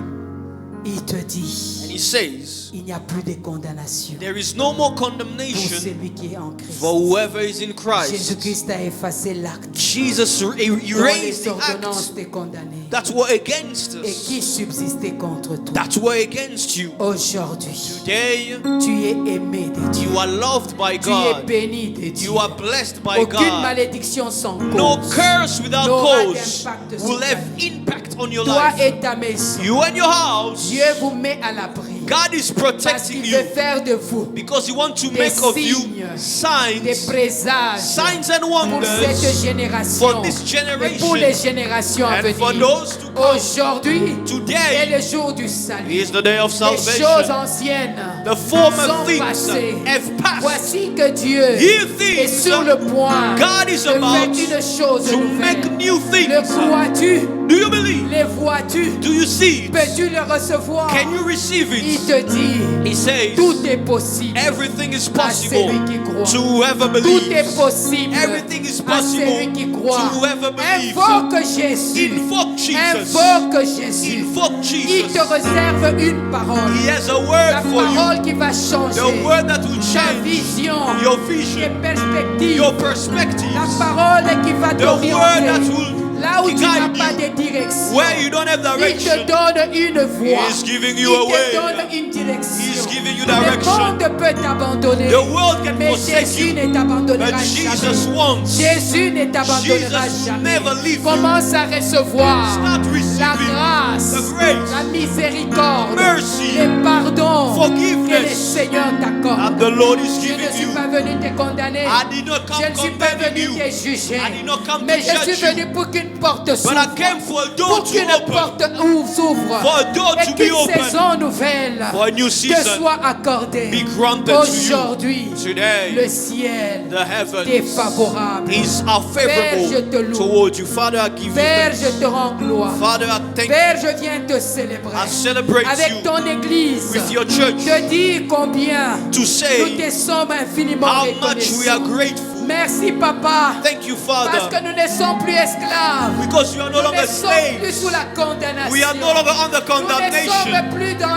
C: Il te
D: And
C: dit,
D: He says,
C: il n'y a plus de condamnation
D: there is no more
C: pour
D: condemnation
C: celui qui est en Christ.
D: for whoever is in Christ.
C: Jésus-Christ a effacé l'acte
D: Jesus
C: dont
D: erased
C: les
D: the
C: ordonnances
D: acts
C: te condamnaient
D: that were against
C: et
D: us,
C: qui subsistait contre toi.
D: that were against you.
C: Aujourd'hui,
D: Today,
C: tu es aimé de Dieu.
D: you are loved by
C: Tu es
D: God.
C: béni de Dieu.
D: You are blessed by
C: Aucune
D: God.
C: malédiction sans
D: No
C: cause.
D: curse without
C: n'aura
D: cause
C: d'impact sur
D: will
C: ta
D: have
C: vie.
D: impact on your
C: Toi
D: life.
C: et ta maison,
D: You and your house,
C: Dieu vous met à l'abri
D: God is
C: Parce
D: protecting
C: qu'il
D: you
C: veut faire de vous
D: because He wants to
C: des
D: make of you
C: signes, des
D: signs,
C: présages
D: signs and
C: pour
D: wonders
C: cette génération
D: for this
C: et pour les
D: generation
C: générations à
D: and for
C: venir.
D: those to come.
C: Aujourd'hui est
D: Today
C: le jour du salut.
D: is the day of
C: Les choses
D: salvation.
C: anciennes
D: The former
C: sont
D: things
C: passées.
D: have passed.
C: Voici que Dieu
D: Here
C: est
D: things
C: sur le point
D: God is
C: de faire
D: about
C: une chose
D: to
C: nouvelle.
D: make new
C: Le
D: things.
C: crois-tu?
D: Do you believe?
C: Les vois-tu?
D: Do you see it?
C: Peux-tu le recevoir?
D: Can you receive
C: Il
D: it?
C: te dit,
D: He says,
C: tout est possible
D: everything is
C: à
D: possible
C: celui qui croit.
D: to whoever
C: Tout est
D: believes.
C: possible
D: Everything is
C: à celui qui
D: possible
C: croit.
D: to whoever believes.
C: Invoque Jésus.
D: Invoke Jesus.
C: Invoque Jésus.
D: Invoque
C: Il
D: Jesus.
C: te réserve une parole.
D: He has a
C: La
D: word for you.
C: parole qui va changer
D: The word that will
C: ta
D: change
C: vision,
D: your
C: tes
D: vision,
C: perspectives.
D: your
C: La
D: perspectives.
C: parole qui va
D: The word that
C: t'orienter
D: will
C: là où tu n'as
D: guide
C: pas
D: you.
C: de direction.
D: Where you don't have
C: Il te
D: direction,
C: donne une voie.
D: He is giving
C: Il
D: you a
C: te
D: way.
C: donne une
D: He
C: direction.
D: is giving you
C: Le
D: direction.
C: monde peut t'abandonner,
D: The world can
C: mais
D: forsake
C: Jésus
D: you,
C: ne t'abandonnera
D: but Jesus
C: jamais.
D: won't.
C: Jésus ne t'abandonnera
D: Jesus
C: jamais.
D: never leave you.
C: Commence à recevoir
D: Start
C: la
D: receiving
C: grâce,
D: the grace,
C: la miséricorde,
D: mercy,
C: le pardon
D: forgiveness
C: que le Seigneur
D: that
C: t'accorde.
D: the Lord is
C: Je ne
D: giving
C: suis
D: you.
C: pas venu te condamner.
D: I did not
C: Je
D: come
C: ne suis pas
D: condemning
C: venu
D: you,
C: te juger.
D: I did not come
C: Mais
D: to
C: je suis
D: judge
C: venu
D: you,
C: pour qu'une porte
D: but I
C: s'ouvre.
D: came for a door
C: Pour
D: to
C: qu'une
D: open,
C: porte s'ouvre.
D: for a door
C: Et
D: to be
C: qu'une
D: open,
C: saison nouvelle
D: for a new
C: te
D: season
C: soit accordée.
D: be granted to
C: Aujourd'hui,
D: you. Today,
C: le ciel
D: the heavens
C: t'est favorable.
D: are
C: Père, je te
D: favorable
C: loue.
D: towards you. Father, I give you
C: Père, je
D: thanks.
C: te rends gloire.
D: Father, I thank
C: Père,
D: you.
C: je viens te célébrer
D: I celebrate
C: avec
D: you
C: ton église.
D: with your church
C: Te dire combien
D: to
C: nous
D: say
C: te sommes infiniment
D: how much we are
C: reconnaissants.
D: grateful.
C: Merci, Papa,
D: Thank you,
C: parce que
D: Father,
C: nous ne sommes plus esclaves.
D: because you are no
C: Nous
D: longer
C: ne sommes plus
D: slaves.
C: sous la condamnation.
D: We are no longer under
C: Nous ne
D: condemnation.
C: sommes plus dans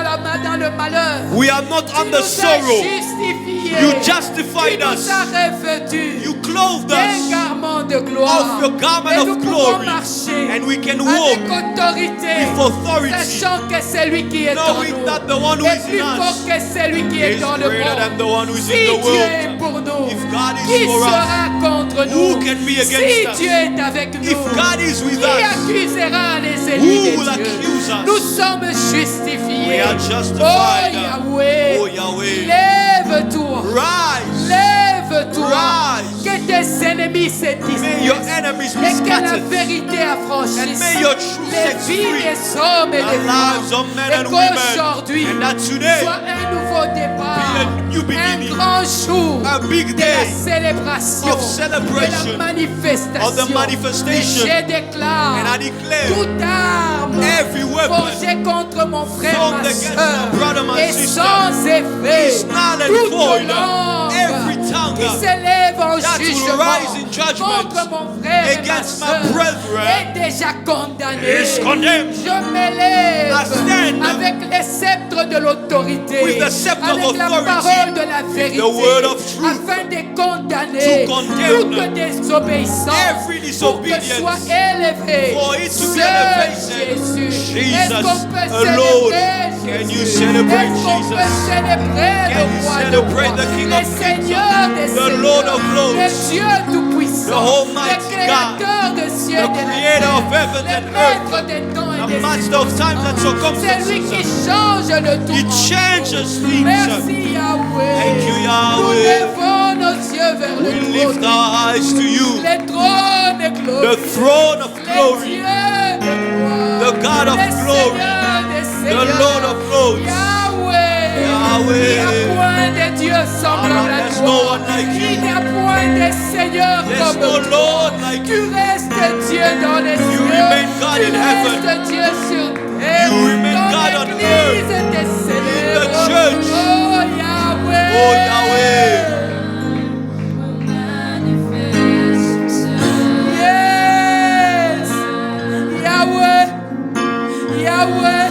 C: le malheur.
D: We are not
C: Tu
D: under
C: nous as
D: sorrow.
C: justifiés.
D: You
C: Tu
D: justified
C: nous
D: us.
C: as revêtus
D: You clothed
C: d'un
D: us
C: garment de gloire.
D: of your garment
C: Et nous
D: of
C: pouvons
D: glory,
C: marcher
D: and we can walk
C: avec autorité,
D: with authority,
C: sachant que celui qui est en
D: knowing
C: nous
D: that the one who
C: est
D: is
C: plus
D: in
C: fort
D: us
C: que celui qui est
D: is
C: dans le
D: greater than the
C: monde.
D: one who is
C: Si
D: in the
C: Dieu est
D: world.
C: pour nous,
D: If God is
C: qui
D: for us,
C: sera contre
D: who
C: nous?
D: can be
C: Si
D: against us?
C: Dieu est avec nous,
D: If God is with
C: qui
D: us,
C: accusera les
D: who
C: ennemis
D: will
C: de Dieu?
D: accuse us?
C: Nous sommes justifiés.
D: We are justified.
C: Oh Yahweh,
D: Oh Yahweh,
C: lève-toi.
D: rise.
C: Lève-toi.
D: Rise.
C: Que tes ennemis se
D: May your
C: dispersent.
D: enemies be
C: Et que la
D: scattered.
C: vérité affranchisse
D: And may your truth
C: les
D: set
C: vies
D: free
C: des hommes et
D: the
C: des
D: lives
C: femmes.
D: of men
C: Et
D: and women.
C: qu'aujourd'hui
D: And that today
C: soit un nouveau départ,
D: be a new beginning,
C: un grand jour
D: a big
C: de la
D: day
C: célébration,
D: of celebration,
C: de la manifestation.
D: of the manifestation.
C: Et je déclare
D: And I declare
C: toute arme
D: every weapon
C: forgée contre mon frère,
D: formed
C: ma
D: against
C: soeur,
D: my brother, my
C: est
D: sister,
C: sans effet.
D: is null and
C: Toute
D: void.
C: langue
D: Every tongue
C: qui s'élève en
D: that will
C: jugement
D: rise in judgment
C: contre mon frère et ma
D: against my
C: soeur
D: brethren
C: est déjà condamné.
D: is condemned.
C: Je m'élève
D: I stand
C: avec les sceptres de l'autorité,
D: with the sceptre of
C: avec la
D: authority,
C: parole de la vérité,
D: the word of truth,
C: afin de condamner
D: to condemn
C: toute désobéissance,
D: every
C: pour que
D: disobedience,
C: soit élevé
D: for it to be
C: seul
D: elevated.
C: Jésus.
D: Jesus
C: Est-ce qu'on peut
D: alone.
C: célébrer
D: Can you
C: Jésus?
D: celebrate
C: Est-ce qu'on peut
D: Jesus?
C: célébrer
D: Can
C: le
D: you
C: roi de
D: celebrate
C: rois,
D: the King
C: le
D: of Kings,
C: Seigneur des
D: the
C: seigneurs,
D: Lord of lords,
C: le Dieu tout-puissant,
D: the Almighty
C: le créateur de cieux
D: the
C: et de la
D: creator
C: terre,
D: of heaven
C: le
D: and
C: maître
D: earth,
C: des temps et
D: the
C: des
D: master of times and
C: C'est lui qui
D: circumstances?
C: change le tout.
D: He
C: en
D: changes
C: tout.
D: things.
C: Merci Yahweh.
D: Thank you,
C: Nous
D: Yahweh.
C: levons nos yeux vers
D: We
C: le
D: lift
C: trône.
D: our eyes to you,
C: Le trône de gloire.
D: the throne of
C: Le
D: glory,
C: Dieu de gloire.
D: the God of
C: Le
D: glory,
C: Seigneur des
D: the
C: seigneurs.
D: Lord of lords.
C: Yahweh.
D: Yahweh.
C: Il n'y a point de Dieu semblable à
D: There's
C: toi.
D: no one like you.
C: Il n'y a point de Seigneur
D: There's
C: comme
D: no
C: toi.
D: Lord like
C: Tu
D: you.
C: restes Dieu dans les cieux.
D: remain God
C: tu
D: in heaven.
C: restes Dieu sur terre.
D: You remain
C: Ton
D: God on
C: église te célèbre.
D: the church.
C: Oh Yahweh.
D: Oh Yahweh.
C: Yes. Yahweh. Yahweh.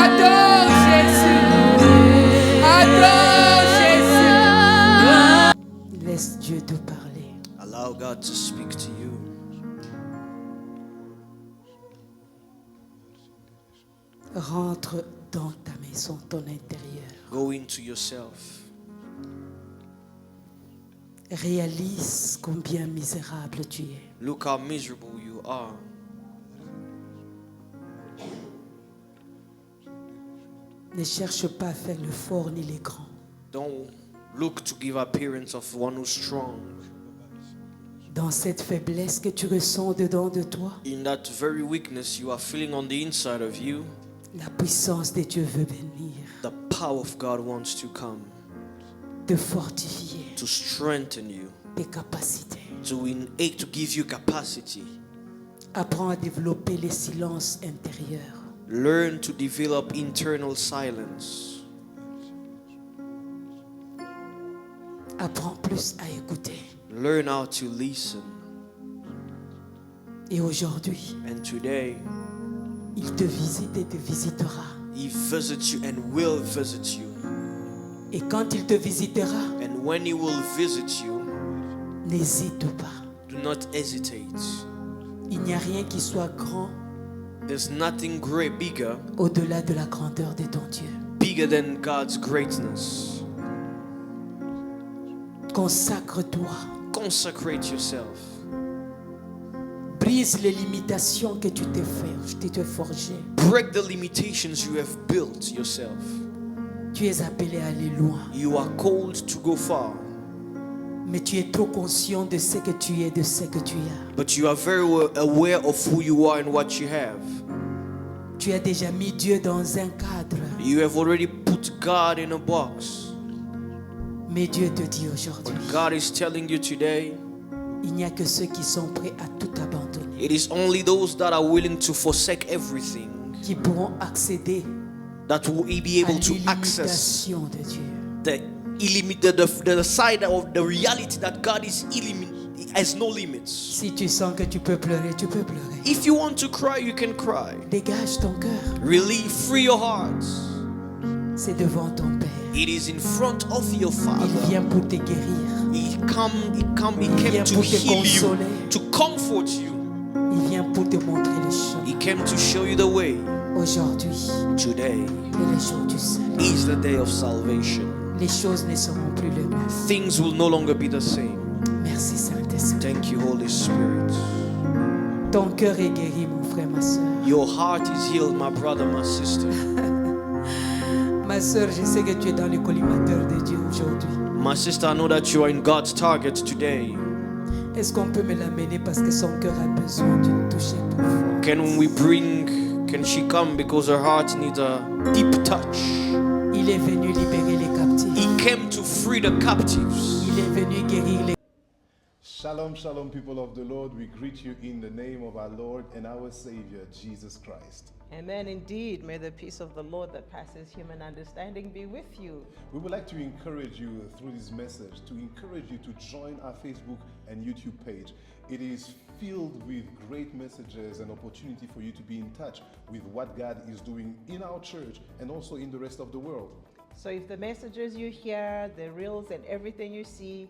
C: Adore Jésus. Adore Jésus. Laisse Dieu te parler.
D: Allow God to speak to you.
C: Rentre dans ta maison, ton intérieur.
D: Go into yourself.
C: Réalise combien misérable tu es.
D: Look how miserable you are.
C: Ne cherche pas à faire le fort ni les grands.
D: Don't look to give appearance of one who's strong.
C: Dans cette faiblesse que tu ressens dedans de toi,
D: In that very weakness you are feeling on the inside of you,
C: la puissance de Dieu veut venir,
D: the power of God wants to come
C: te fortifier
D: to strengthen you,
C: tes capacités.
D: to give you capacity.
C: Apprends à développer les silences intérieurs.
D: Learn to develop internal silence.
C: Apprends plus à écouter.
D: Learn how to listen.
C: Et aujourd'hui,
D: And today,
C: il te visite et te visitera.
D: He visits you and will visit you.
C: Et quand il te visitera,
D: And when He will visit you,
C: n'hésite pas.
D: do not hesitate.
C: Il n'y a rien qui soit grand
D: There's nothing great,
C: au-delà de la grandeur de ton Dieu.
D: bigger than God's greatness.
C: Consacre-toi.
D: Consecrate yourself.
C: Brise les limitations que tu t'es forgé.
D: Break the limitations you have built yourself.
C: Tu es appelé à aller loin.
D: You are called to go far,
C: Mais tu es trop conscient de ce que tu es, de ce que tu as.
D: but you are very well aware of who you are and what you have.
C: Tu as déjà mis Dieu dans un cadre.
D: You have already put God in a box.
C: Mais Dieu te dit aujourd'hui,
D: But God is telling you today,
C: il n'y a que ceux qui sont prêts à tout abandonner
D: it is only those that are willing to forsake everything
C: qui pourront accéder
D: that will be
C: à
D: able to access
C: l'illimitation de Dieu.
D: the side of the reality that God has no limits.
C: Si tu sens que tu peux pleurer, tu peux pleurer.
D: If you want to cry, you can cry.
C: Dégage ton cœur.
D: Relieve, free your heart.
C: C'est devant ton Père.
D: It is in front of your
C: Il
D: Father.
C: vient pour te guérir.
D: He came
C: vient
D: to
C: pour te
D: heal you,
C: consoler.
D: to comfort you.
C: Il vient pour te montrer le
D: He
C: chemin.
D: came to show you the way.
C: Aujourd'hui
D: Today
C: est le jour du salut.
D: is the day of salvation.
C: Les choses ne seront plus les mêmes.
D: Things will no longer be the same.
C: Merci Saint-Esprit.
D: Thank you, Holy Spirit.
C: Ton cœur est guéri, mon frère, ma soeur.
D: Your heart is healed, my brother, my sister.
C: Ma soeur, je sais que tu es dans le collimateur de Dieu aujourd'hui.
D: My sister, I know that you are in God's target today.
C: Est-ce qu'on peut me l'amener parce que son cœur a besoin d'une touche profonde?
D: Can she come because her heart needs a deep touch?
C: Il est venu libérer les captifs.
D: He came to free the captives.
C: Il est venu guérir les.
A: Shalom, shalom, people of the Lord. We greet you in the name of our Lord and our Savior, Jesus Christ.
B: Amen. Indeed, may the peace of the Lord that passes human understanding be with you.
A: We would like to encourage you through this message, to encourage you to join our Facebook and YouTube page. It is filled with great messages and opportunity for you to be in touch with what God is doing in our church and also in the rest of the world.
B: So if the messages you hear, the reels, and everything you see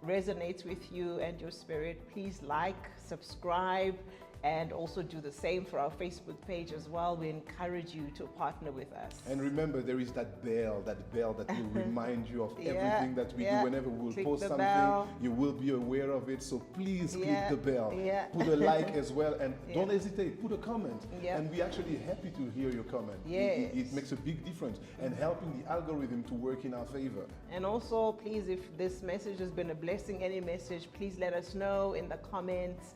B: resonates with you and your spirit, please like, subscribe, and also do the same for our Facebook page as well. We encourage you to partner with us.
A: And remember, there is that bell that will remind you of
B: Yeah,
A: everything that we
B: yeah.
A: do. Whenever we will
B: Click
A: post
B: the
A: something,
B: bell.
A: you will be aware of it. So please
B: Yeah,
A: click the bell.
B: yeah.
A: Put a like as well, and
B: Yeah.
A: don't hesitate. Put a comment.
B: Yeah.
A: And we're actually happy to hear your comment.
B: Yes.
A: It makes a big difference and helping the algorithm to work in our favor.
B: And also, please, if this message has been a blessing, any message, please let us know in the comments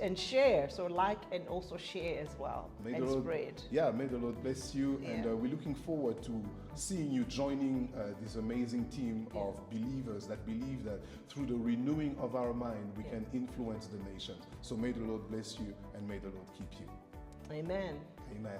B: and share. So like and also share as well
A: May
B: and
A: the Lord,
B: spread.
A: yeah, may the Lord bless you, and
B: Yeah.
A: we're looking forward to seeing you joining this amazing team of believers that believe that through the renewing of our mind, we can influence the nations. So may the Lord bless you, and may the Lord keep you.
B: Amen.
A: Amen.